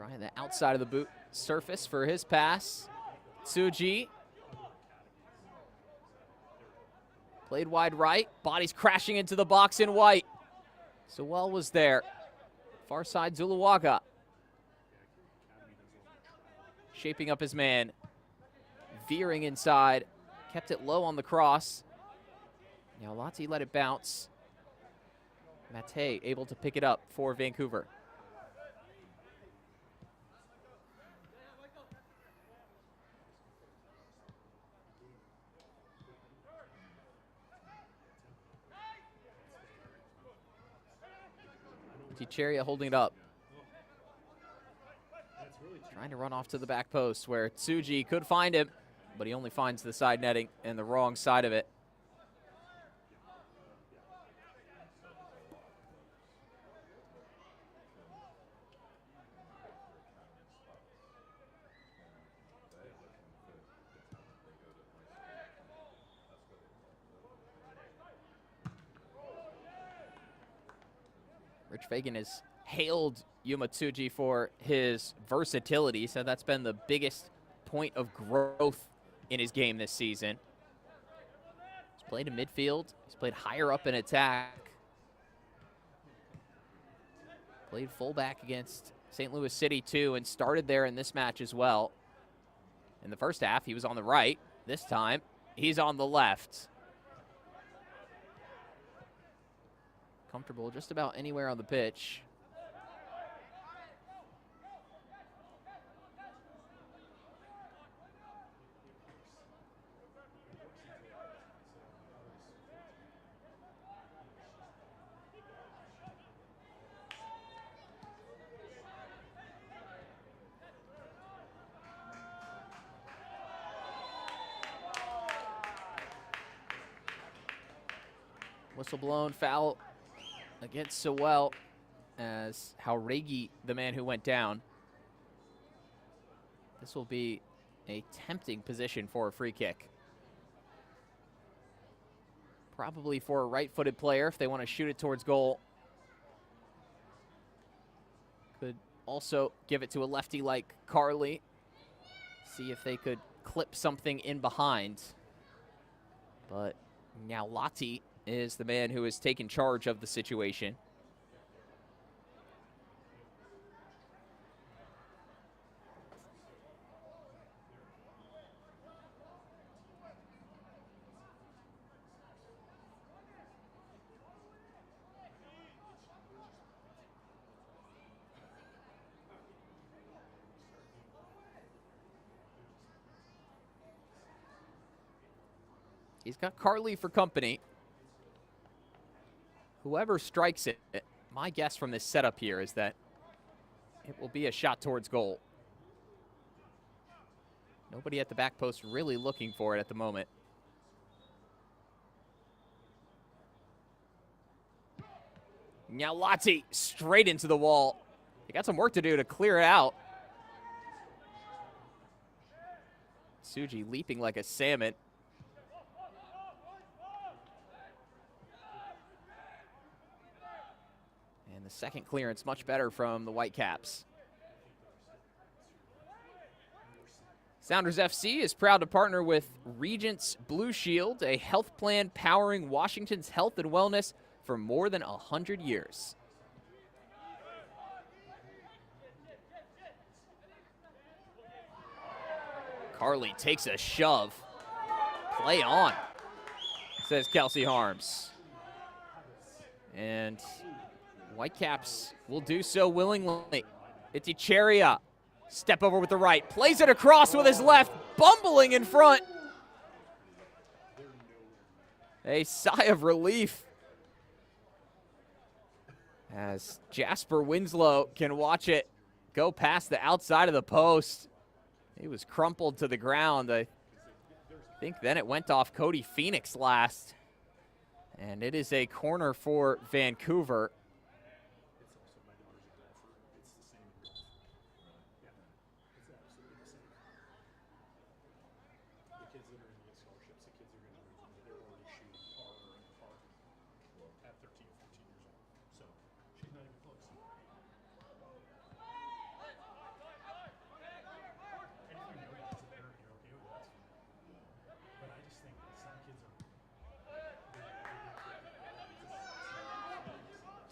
Trying the outside of the boot surface for his pass. Tsuji. Played wide right. Body's crashing into the box in white. Sewell was there. Far side, Zuluaga. Shaping up his man. Veering inside. Kept it low on the cross. Now Lati let it bounce. Mate able to pick it up for Vancouver. Ticheria holding it up. Trying to run off to the back post where Tsuji could find him, but he only finds the side netting and the wrong side of it. Rich Fagan has hailed Yuma Tsuji for his versatility, so that's been the biggest point of growth in his game this season. He's played in midfield. He's played higher up in attack. Played fullback against St. Louis City too, and started there in this match as well. In the first half, he was on the right. This time, he's on the left. Comfortable just about anywhere on the pitch. Whistle blown, foul against Sewell as Hauregi, the man who went down. This will be a tempting position for a free kick. Probably for a right-footed player if they want to shoot it towards goal. Could also give it to a lefty like Carly. See if they could clip something in behind. But now Lati is the man who has taken charge of the situation. He's got Carly for company. Whoever strikes it, my guess from this setup here is that it will be a shot towards goal. Nobody at the back post really looking for it at the moment. Now Lati straight into the wall. He got some work to do to clear it out. Tsuji leaping like a salmon. And the second clearance much better from the Whitecaps. Sounders FC is proud to partner with Regents Blue Shield, a health plan powering Washington's health and wellness for more than 100 years. Carly takes a shove. Play on, says Kelsey Harms. And Whitecaps will do so willingly. Iticheria, step over with the right, plays it across with his left, bumbling in front. A sigh of relief as Jasper Winslow can watch it go past the outside of the post. He was crumpled to the ground. I think then it went off Cody Phoenix last. And it is a corner for Vancouver.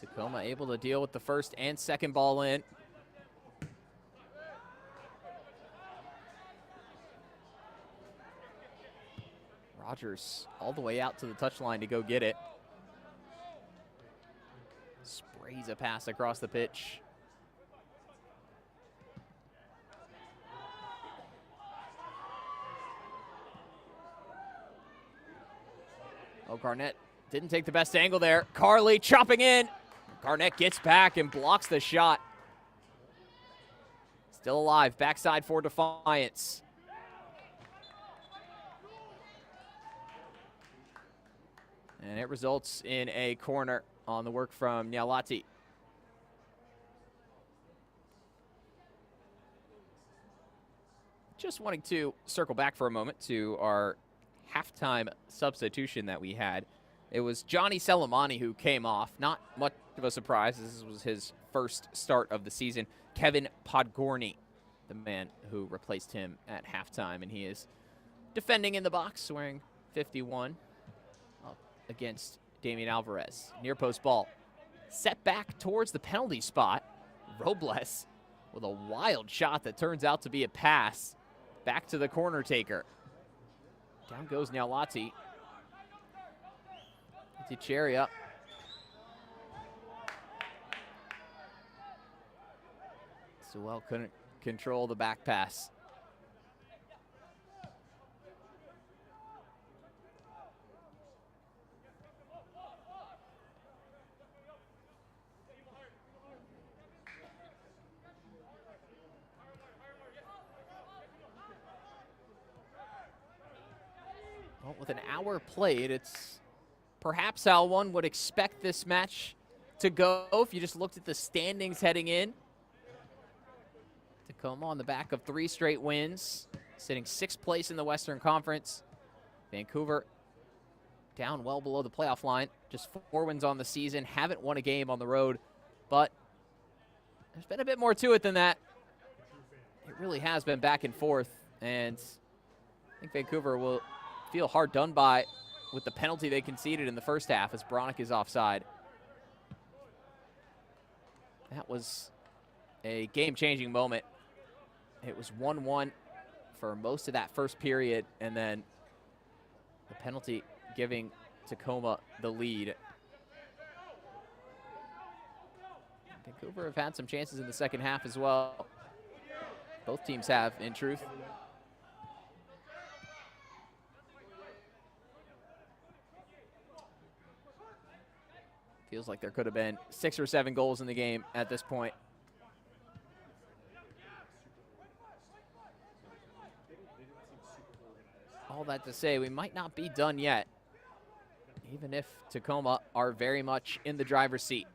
Tacoma able to deal with the first and second ball in. Rogers all the way out to the touchline to go get it. Sprays a pass across the pitch. Oh, Garnett didn't take the best angle there. Carley chopping in. Garnett gets back and blocks the shot. Still alive, backside for Defiance. And it results in a corner on the work from Nyalati. Just wanting to circle back for a moment to our halftime substitution that we had. It was Johnny Selemani who came off. Not much of a surprise. This was his first start of the season. Kevin Podgorny, the man who replaced him at halftime, and he is defending in the box, wearing 51 up against Damian Alvarez. Near post ball. Set back towards the penalty spot. Robles with a wild shot that turns out to be a pass back to the corner taker. Down goes Nyalati. Ticheria. Sewell couldn't control the back pass. Well, with an hour played, it's perhaps how one would expect this match to go if you just looked at the standings heading in. Tacoma on the back of 3 straight wins, sitting 6th place in the Western Conference. Vancouver down well below the playoff line, just 4 wins on the season, haven't won a game on the road, but there's been a bit more to it than that. It really has been back and forth, and I think Vancouver will feel hard done by with the penalty they conceded in the first half as Bronick is offside. That was a game-changing moment. It was 1-1 for most of that first period, and then the penalty giving Tacoma the lead. Vancouver have had some chances in the second half as well. Both teams have, in truth. Feels like there could have been 6 or 7 goals in the game at this point. All that to say, we might not be done yet, even if Tacoma are very much in the driver's seat.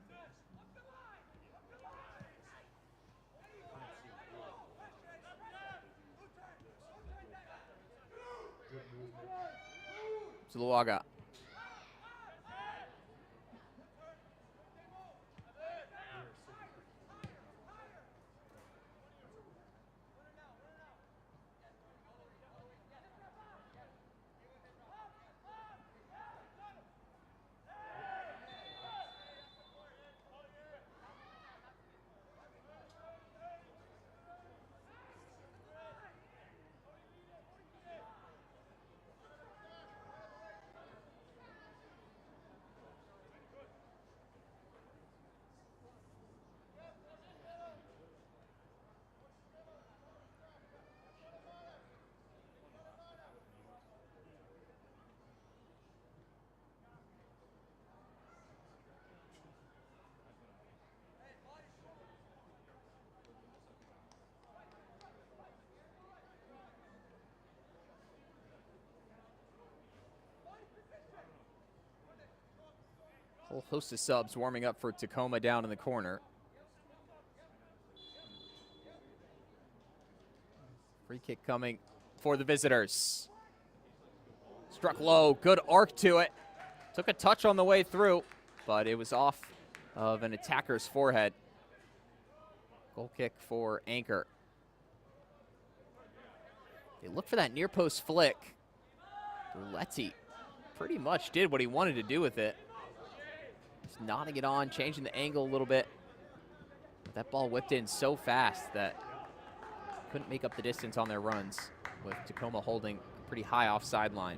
Zuluaga. Whole host of subs warming up for Tacoma down in the corner. Free kick coming for the visitors. Struck low, good arc to it. Took a touch on the way through, but it was off of an attacker's forehead. Goal kick for Anchor. They look for that near post flick. Bruletti pretty much did what he wanted to do with it. Just nodding it on, changing the angle a little bit. But that ball whipped in so fast that couldn't make up the distance on their runs, with Tacoma holding a pretty high offside line.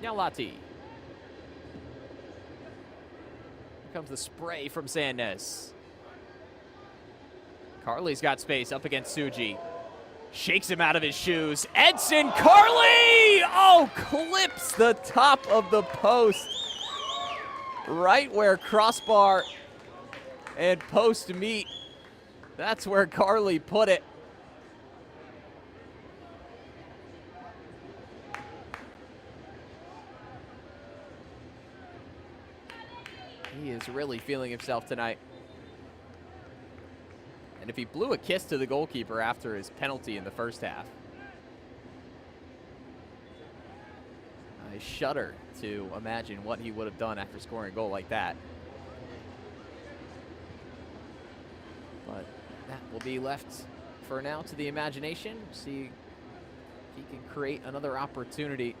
Now Lati. Here comes the spray from Sandnes. Carly's got space up against Suji. Shakes him out of his shoes. Edson Carly! Oh, clips the top of the post. Right where crossbar and post meet. That's where Carly put it. He is really feeling himself tonight. And if he blew a kiss to the goalkeeper after his penalty in the first half, I shudder to imagine what he would have done after scoring a goal like that. But that will be left for now to the imagination. See if he can create another opportunity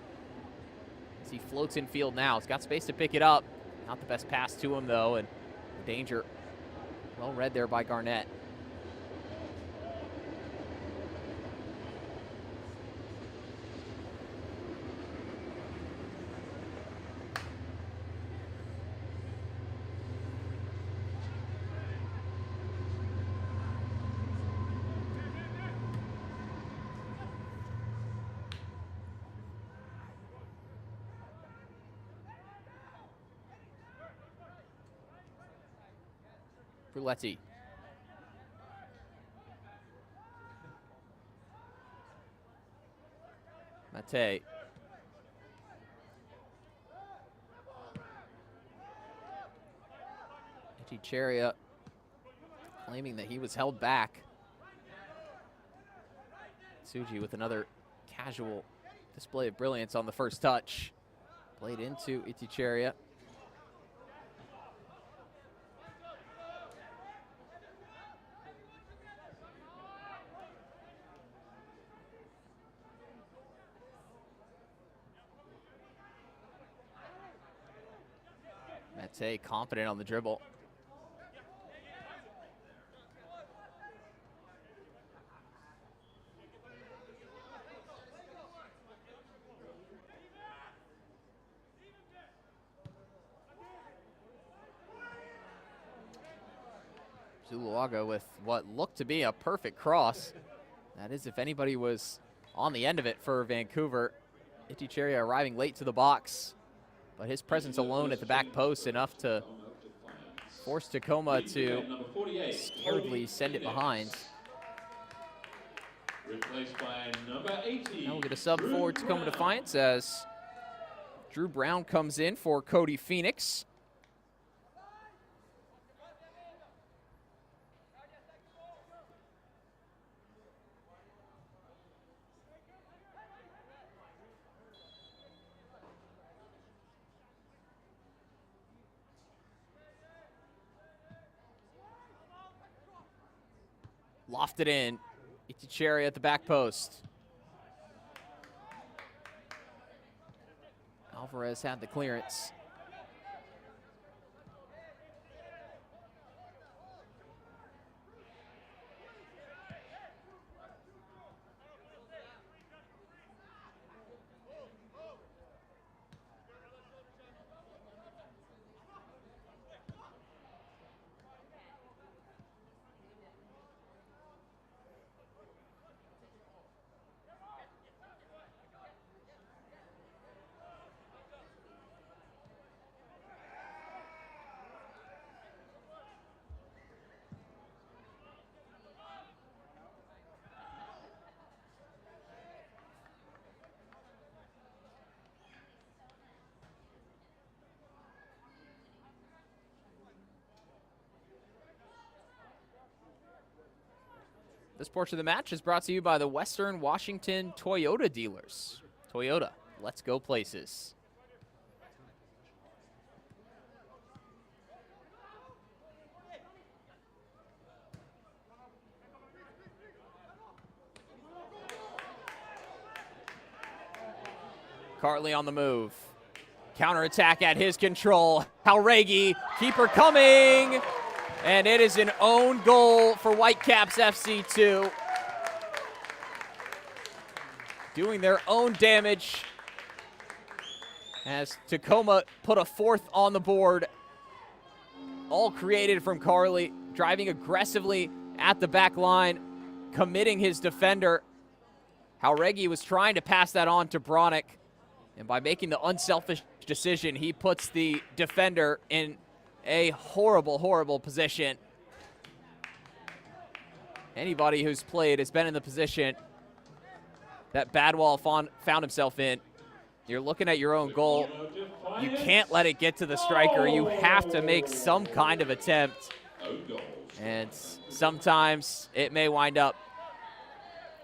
as he floats in field now. He's got space to pick it up. Not the best pass to him, though, and the danger well read there by Garnett. Bruletti. Mate. Echecheria claiming that he was held back. Suji with another casual display of brilliance on the first touch. Played into Echecheria. Mate confident on the dribble. Zuluaga with what looked to be a perfect cross. That is, if anybody was on the end of it for Vancouver. Echecheria arriving late to the box, but his presence alone at the back post enough to force Tacoma to scaredly send it behind. Replaced by number 18. Now we'll get a sub for Tacoma Defiance as Drew Brown comes in for Cody Phoenix. Lofted in. Echecheria at the back post. Alvarez had the clearance. This portion of the match is brought to you by the Western Washington Toyota dealers. Toyota, let's go places. Carly on the move. Counterattack at his control. Hauregi, keeper coming. And it is an own goal for Whitecaps FC 2. Doing their own damage as Tacoma put a fourth on the board. All created from Carly, driving aggressively at the back line, committing his defender. Hauregi was trying to pass that on to Bronick, and by making the unselfish decision, he puts the defender in a horrible, horrible position. Anybody who's played has been in the position that Badwall found himself in. You're looking at your own goal. You can't let it get to the striker. You have to make some kind of attempt. And sometimes it may wind up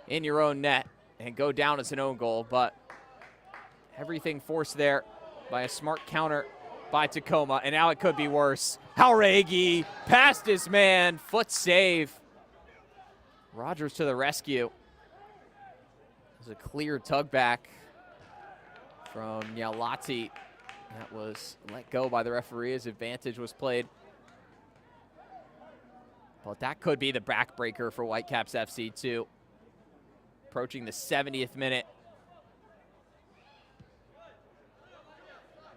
in your own net and go down as an own goal, but everything forced there by a smart counter by Tacoma, and now it could be worse. Hauregi past his man, foot save. Rogers to the rescue. There's a clear tug back from Nyalati. That was let go by the referee as advantage was played. But that could be the backbreaker for Whitecaps FC 2. Approaching the 70th minute.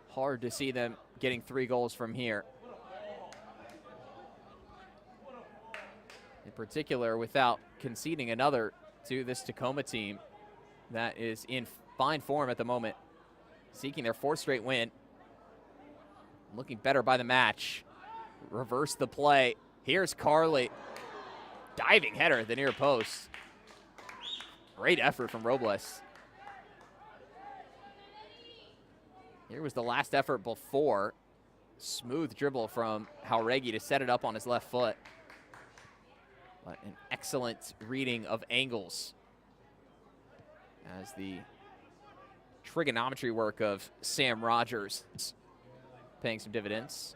Hard to see them getting 3 goals from here. In particular, without conceding another to this Tacoma team that is in fine form at the moment, seeking their 4th straight win. Looking better by the match. Reverse the play. Here's Carly. Diving header at the near post. Great effort from Robles. Here was the last effort before. Smooth dribble from Hauregi to set it up on his left foot. But an excellent reading of angles as the trigonometry work of Sam Rogers paying some dividends.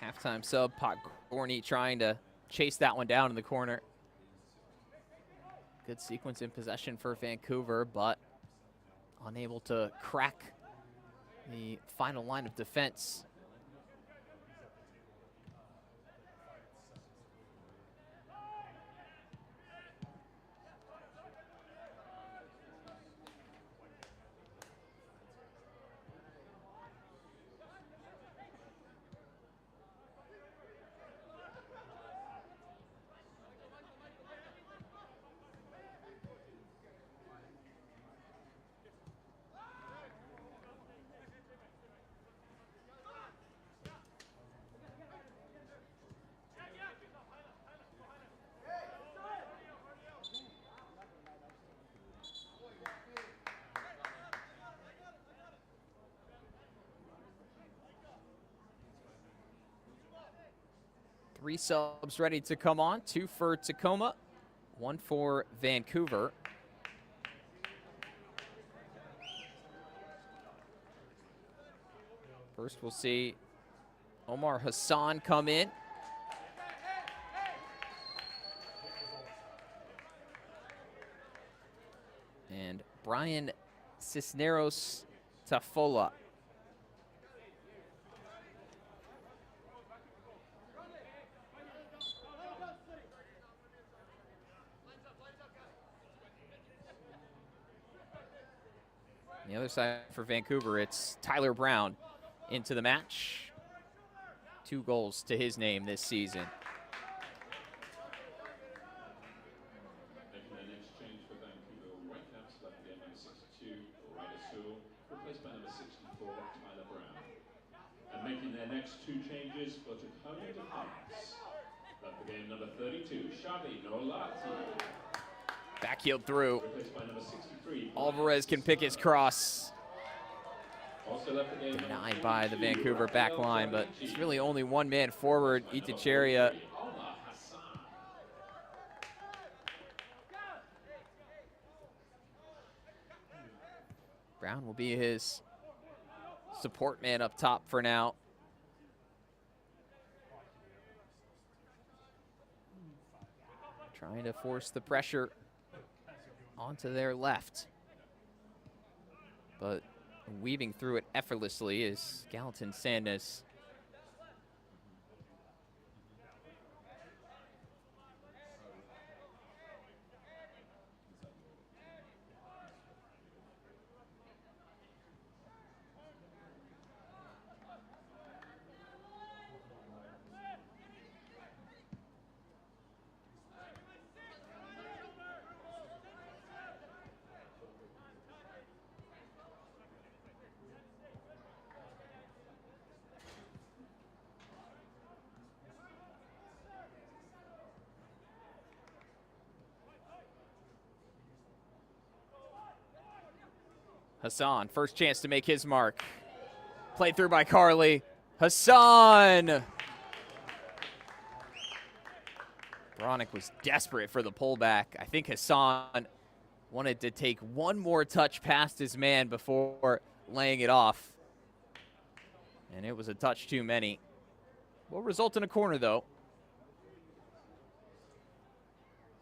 Halftime sub, Pot Gorney trying to chase that one down in the corner. Good sequence in possession for Vancouver, but unable to crack the final line of defense. 3 subs ready to come on. 2 for Tacoma, 1 for Vancouver. First, we'll see Omar Hassan come in. And Brian Cisneros Tafola. On the other side for Vancouver, it's Tyler Brown into the match. 2 goals to his name this season. Making an exchange for Vancouver Whitecaps, left again number 62, Ryder Sewell, replaced by number 64, Tyler Brown. And making their next 2 changes for Tacoma Defiance. Left the game number 32, Xavi Nolati. Backheeled through. Replaced by number 63. Alvarez can pick his cross. Also left the game Denied by the Vancouver back line, but it's really only one man forward, Itacheria. Brown will be his support man up top for now. Trying to force the pressure onto their left. But weaving through it effortlessly is Gallatin Sandnes. Hassan, first chance to make his mark. Played through by Carly. Hassan! Bronick was desperate for the pullback. I think Hassan wanted to take one more touch past his man before laying it off. And it was a touch too many. Will result in a corner, though.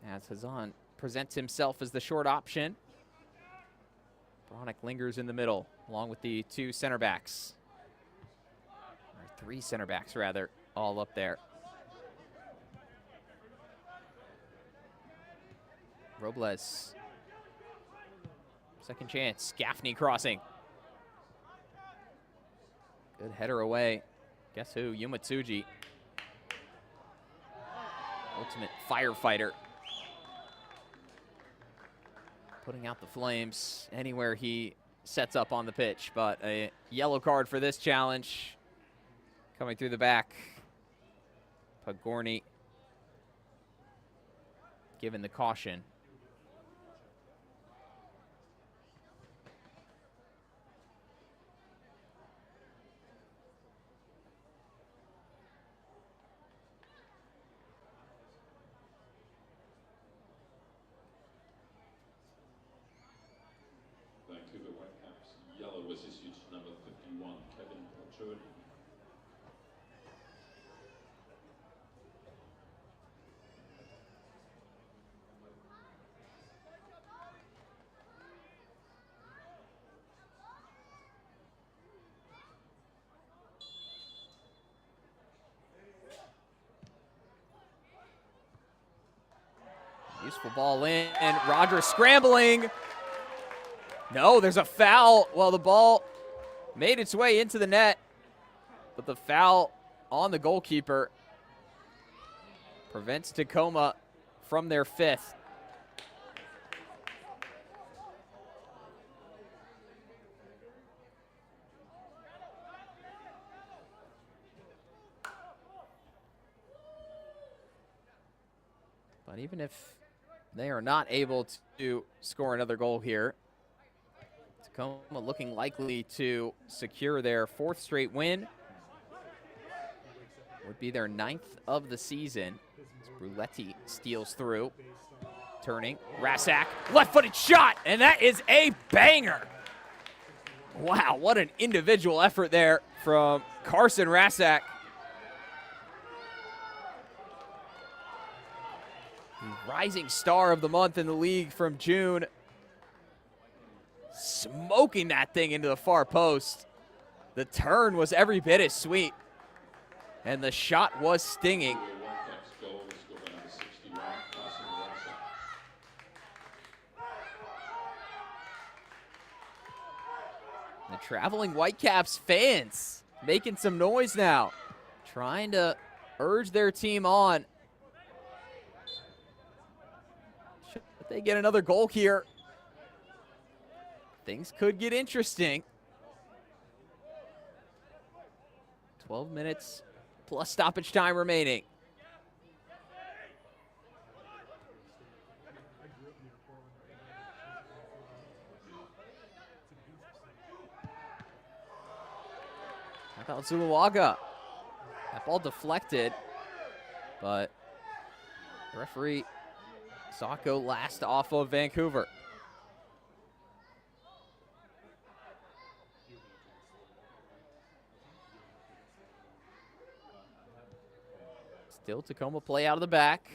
As Hassan presents himself as the short option. Bronick lingers in the middle, along with the 2 center backs. Or 3 center backs, rather, all up there. Robles. Second chance, Gaffney crossing. Good header away. Guess who? Yumatsuji. Ultimate firefighter. Putting out the flames anywhere he sets up on the pitch, but a yellow card for this challenge. Coming through the back. Pagorni given the caution. Vancouver Whitecaps yellow was issued to number 51, Kevin Pachoni. Useful ball in, and Roger scrambling. No, there's a foul. Well, the ball made its way into the net, but the foul on the goalkeeper prevents Tacoma from their 5th. But even if they are not able to score another goal here, Tacoma looking likely to secure their 4th straight win, Would be their 9th of the season. Bruletti steals through. Turning. Rasak, left-footed shot, and that is a banger. Wow, what an individual effort there from Carson Rasak. The rising star of the month in the league from June. Smoking that thing into the far post. The turn was every bit as sweet, and the shot was stinging. The traveling Whitecaps fans making some noise now, trying to urge their team on. Should they get another goal here, things could get interesting. 12 minutes plus stoppage time remaining. How about Zuluaga? That ball deflected, but the referee saw it go last off of Vancouver. Still Tacoma play out of the back.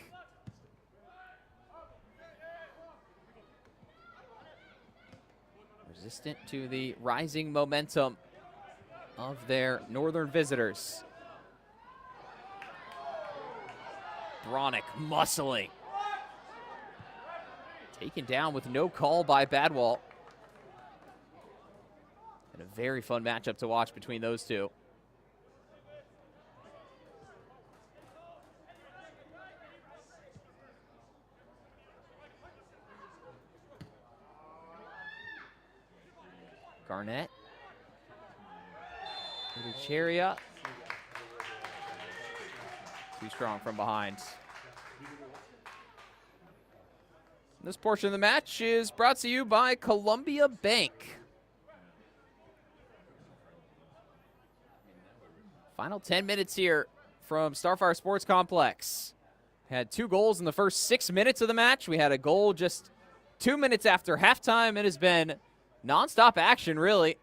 Resistant to the rising momentum of their northern visitors. Bronick muscling. Taken down with no call by Badwall. And a very fun matchup to watch between those two. Garnett. Cheria. Too strong from behind. This portion of the match is brought to you by Columbia Bank. Final 10 minutes here from Starfire Sports Complex. Had 2 goals in the first 6 minutes of the match. We had a goal just 2 minutes after halftime. It has been nonstop action, really,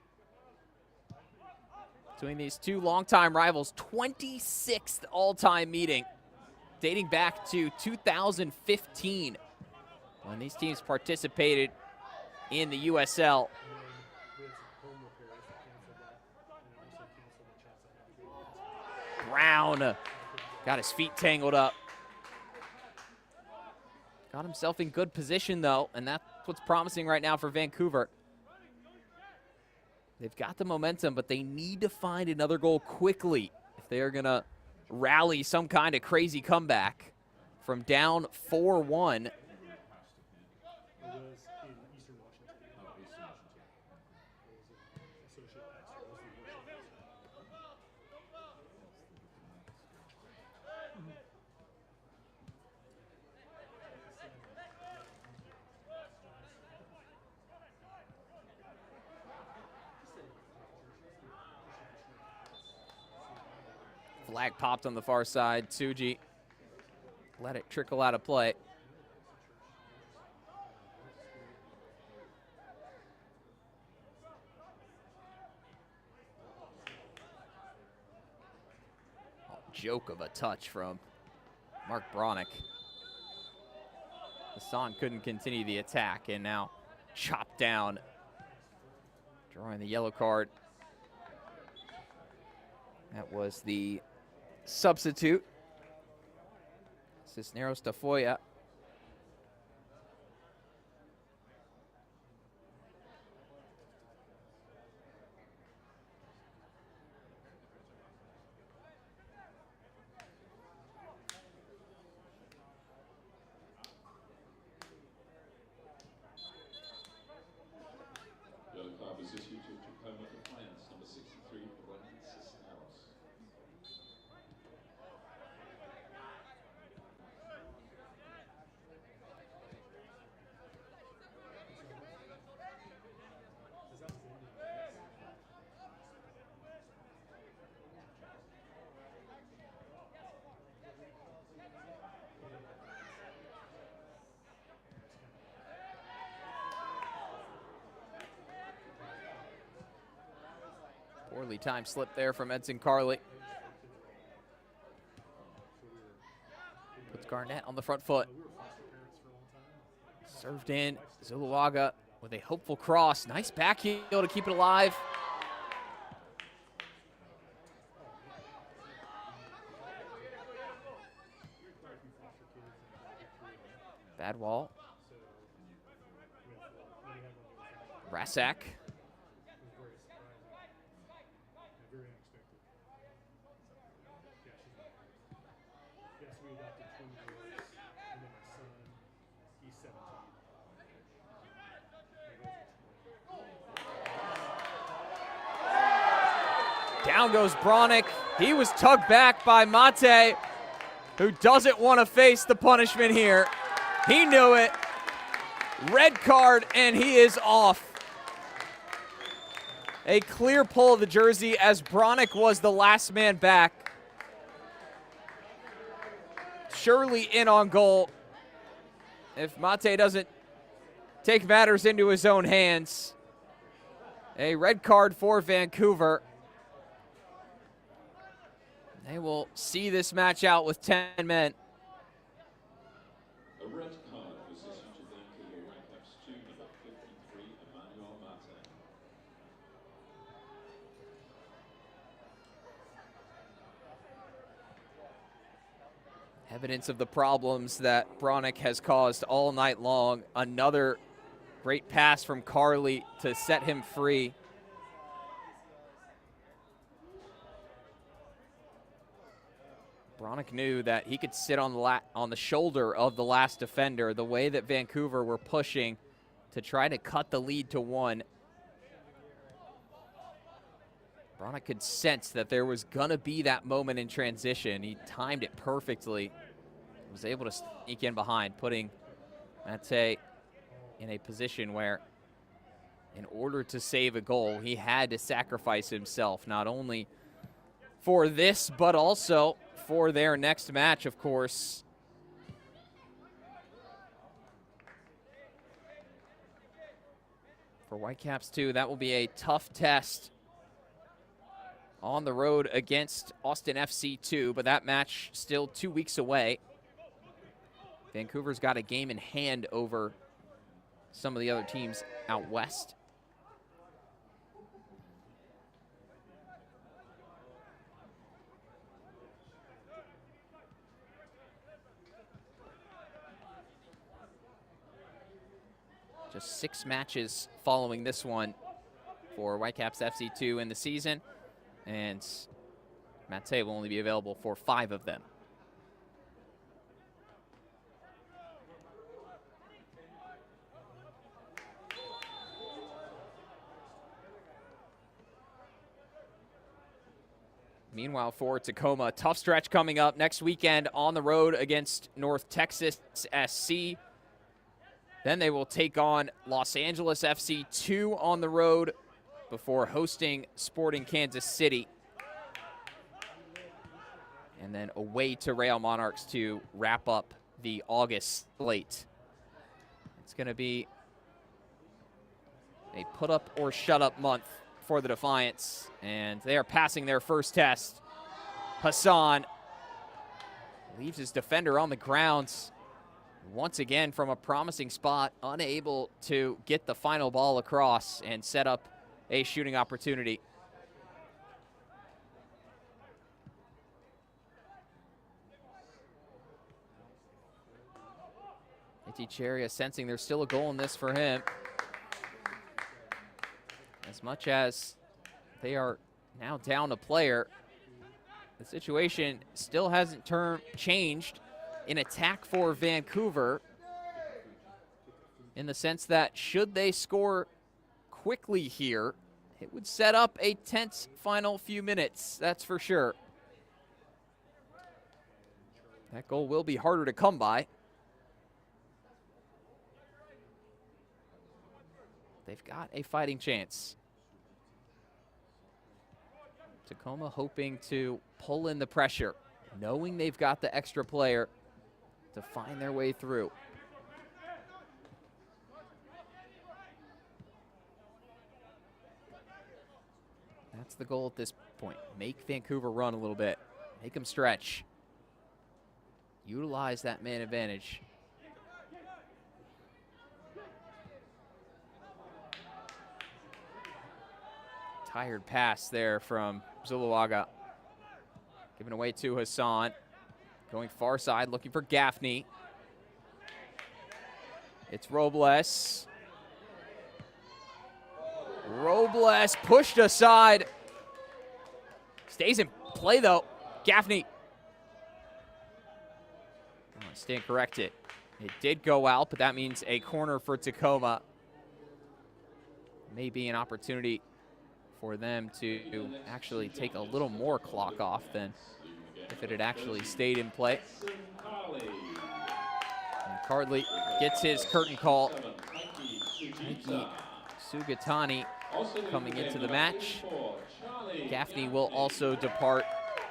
between these two longtime rivals. 26th all-time meeting, dating back to 2015, when these teams participated in the USL. Brown got his feet tangled up. Got himself in good position, though, and that's what's promising right now for Vancouver. They've got the momentum, but they need to find another goal quickly if they are going to rally some kind of crazy comeback from down 4-1. Flag popped on the far side. Tsuji let it trickle out of play. Oh, joke of a touch from Mark Bronick. Hassan couldn't continue the attack, and now chopped down, drawing the yellow card. That was the substitute, Cisneros Tafoya. Yellow card was issued to Tacoma Defiance, number 63, Cisneros. Poorly timed slip there from Edson Carley. Puts Garnett on the front foot. Served in, Zuluaga with a hopeful cross. Nice back heel to keep it alive. Bad wall. Rasak. Down goes Bronick. He was tugged back by Mate, who doesn't want to face the punishment here. He knew it. Red card, and he is off. A clear pull of the jersey as Bronick was the last man back. Surely in on goal if Mate doesn't take matters into his own hands. A red card for Vancouver. They will see this match out with 10 men. A red card was issued to Vancouver Whitecaps 2, number 53, Emmanuel Mate. Evidence of the problems that Bronick has caused all night long. Another great pass from Carley to set him free. Bronick knew that he could sit on the shoulder of the last defender, the way that Vancouver were pushing to try to cut the lead to 1. Bronick could sense that there was going to be that moment in transition. He timed it perfectly. Was able to sneak in behind, putting Mate in a position where, in order to save a goal, he had to sacrifice himself, not only for this, but also for their next match, of course. For Whitecaps, too, that will be a tough test on the road against Austin FC 2, but that match still 2 weeks away. Vancouver's got a game in hand over some of the other teams out west. Just 6 matches following this one for Whitecaps FC2 in the season, and Mate will only be available for 5 of them. Meanwhile, for Tacoma, tough stretch coming up next weekend on the road against North Texas SC. Then they will take on Los Angeles FC 2 on the road before hosting Sporting Kansas City. And then away to Real Monarchs to wrap up the August slate. It's going to be a put up or shut up month for the Defiance, and they are passing their first test. Hassan leaves his defender on the ground once again from a promising spot, unable to get the final ball across and set up a shooting opportunity. Iticheria sensing there's still a goal in this for him. As much as they are now down a player, the situation still hasn't changed in attack for Vancouver, in the sense that should they score quickly here, it would set up a tense final few minutes, that's for sure. That goal will be harder to come by. They've got a fighting chance. Tacoma hoping to pull in the pressure, knowing they've got the extra player to find their way through. That's the goal at this point. Make Vancouver run a little bit. Make them stretch. Utilize that man advantage. Tired pass there from Zuluaga. Giving away to Hassan. Going far side, looking for Gaffney. It's Robles. Robles pushed aside. Stays in play though. Gaffney. Stand corrected. It did go out, but that means a corner for Tacoma. Maybe an opportunity for them to actually take a little more clock off than if it had actually stayed in play. And Cardley gets his curtain call. Mikey Sugatani coming into the match. Gaffney will also depart,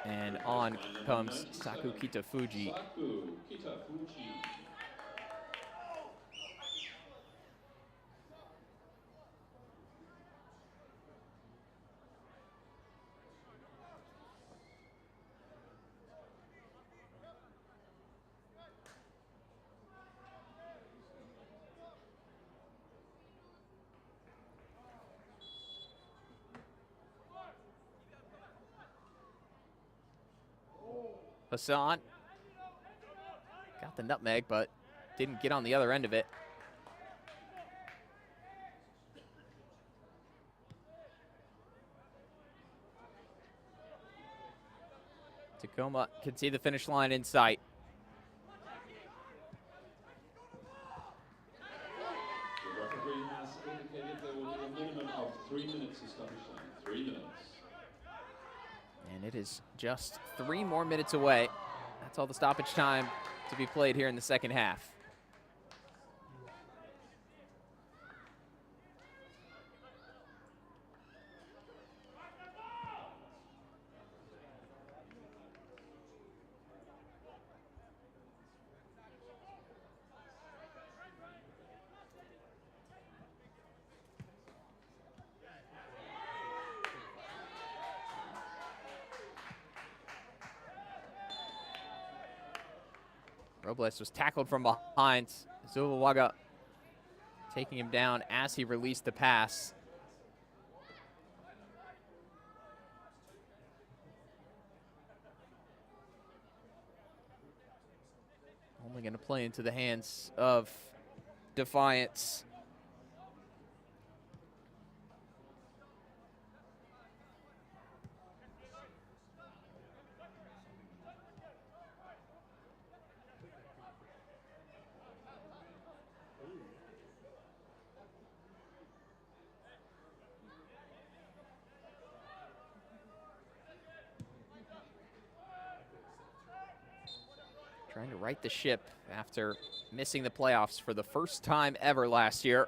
and on comes Saku Kitafuji. Hassan got the nutmeg, but didn't get on the other end of it. Tacoma can see the finish line in sight. The referee has indicated there will be a minimum of 3 minutes of stoppage time. 3 minutes. And it is just 3 more minutes away. That's all the stoppage time to be played here in the second half. Robles was tackled from behind. Zuluaga taking him down as he released the pass. Only going to play into the hands of Defiance. Trying to right the ship after missing the playoffs for the first time ever last year.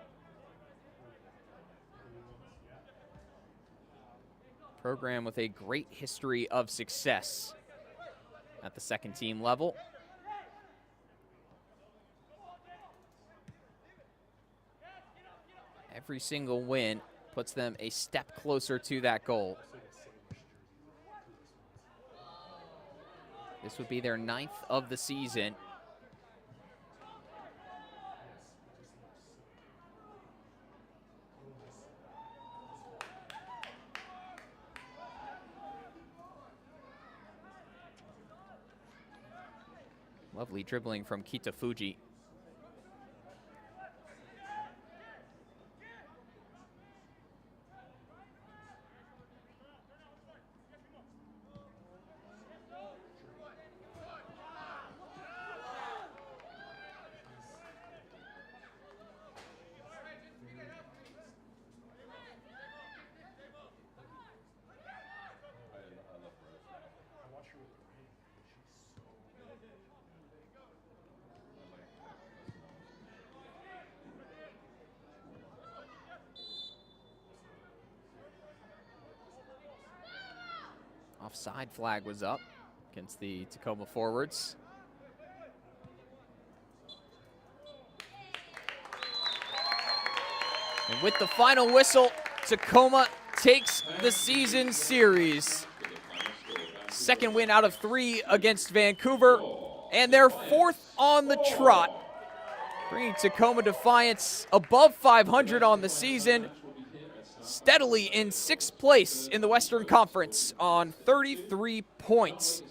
Program with a great history of success at the second team level. Every single win puts them a step closer to that goal. This would be their 9th of the season. Lovely dribbling from Kitafuji. Offside flag was up against the Tacoma forwards. And with the final whistle, Tacoma takes the season series. Second win out of 3 against Vancouver, and their 4th on the trot, bringing Tacoma Defiance above 500 on the season, steadily in 6th place in the Western Conference on 33 points.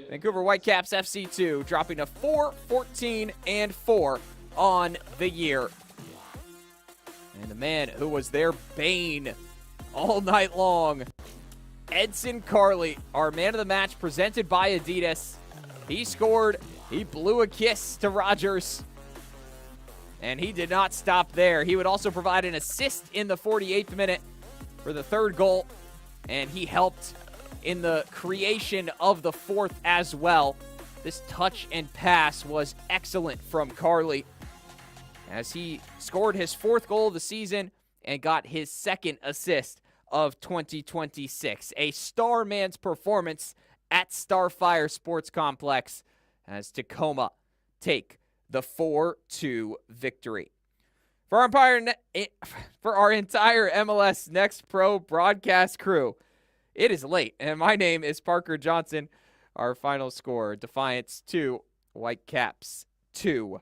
Vancouver Whitecaps FC2 dropping to 4-14-4 on the year. And the man who was their bane all night long, Edson Carley, our man of the match presented by Adidas. He scored, he blew a kiss to Rogers, and he did not stop there. He would also provide an assist in the 48th minute for the 3rd goal, and he helped in the creation of the 4th as well. This touch and pass was excellent from Carley as he scored his 4th goal of the season and got his 2nd assist of 2026. A star man's performance at Starfire Sports Complex as Tacoma take the 4-2 victory. For our entire MLS Next Pro broadcast crew, it is late, and my name is Parker Johnson. Our final score, Defiance 2, Whitecaps 2.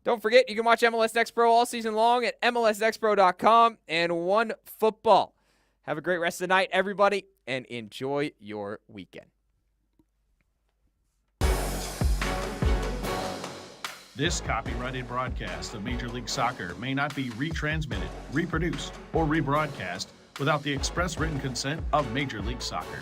Don't forget, you can watch MLS Next Pro all season long at MLSNextPro.com and OneFootball. Have a great rest of the night, everybody, and enjoy your weekend. This copyrighted broadcast of Major League Soccer may not be retransmitted, reproduced, or rebroadcast without the express written consent of Major League Soccer.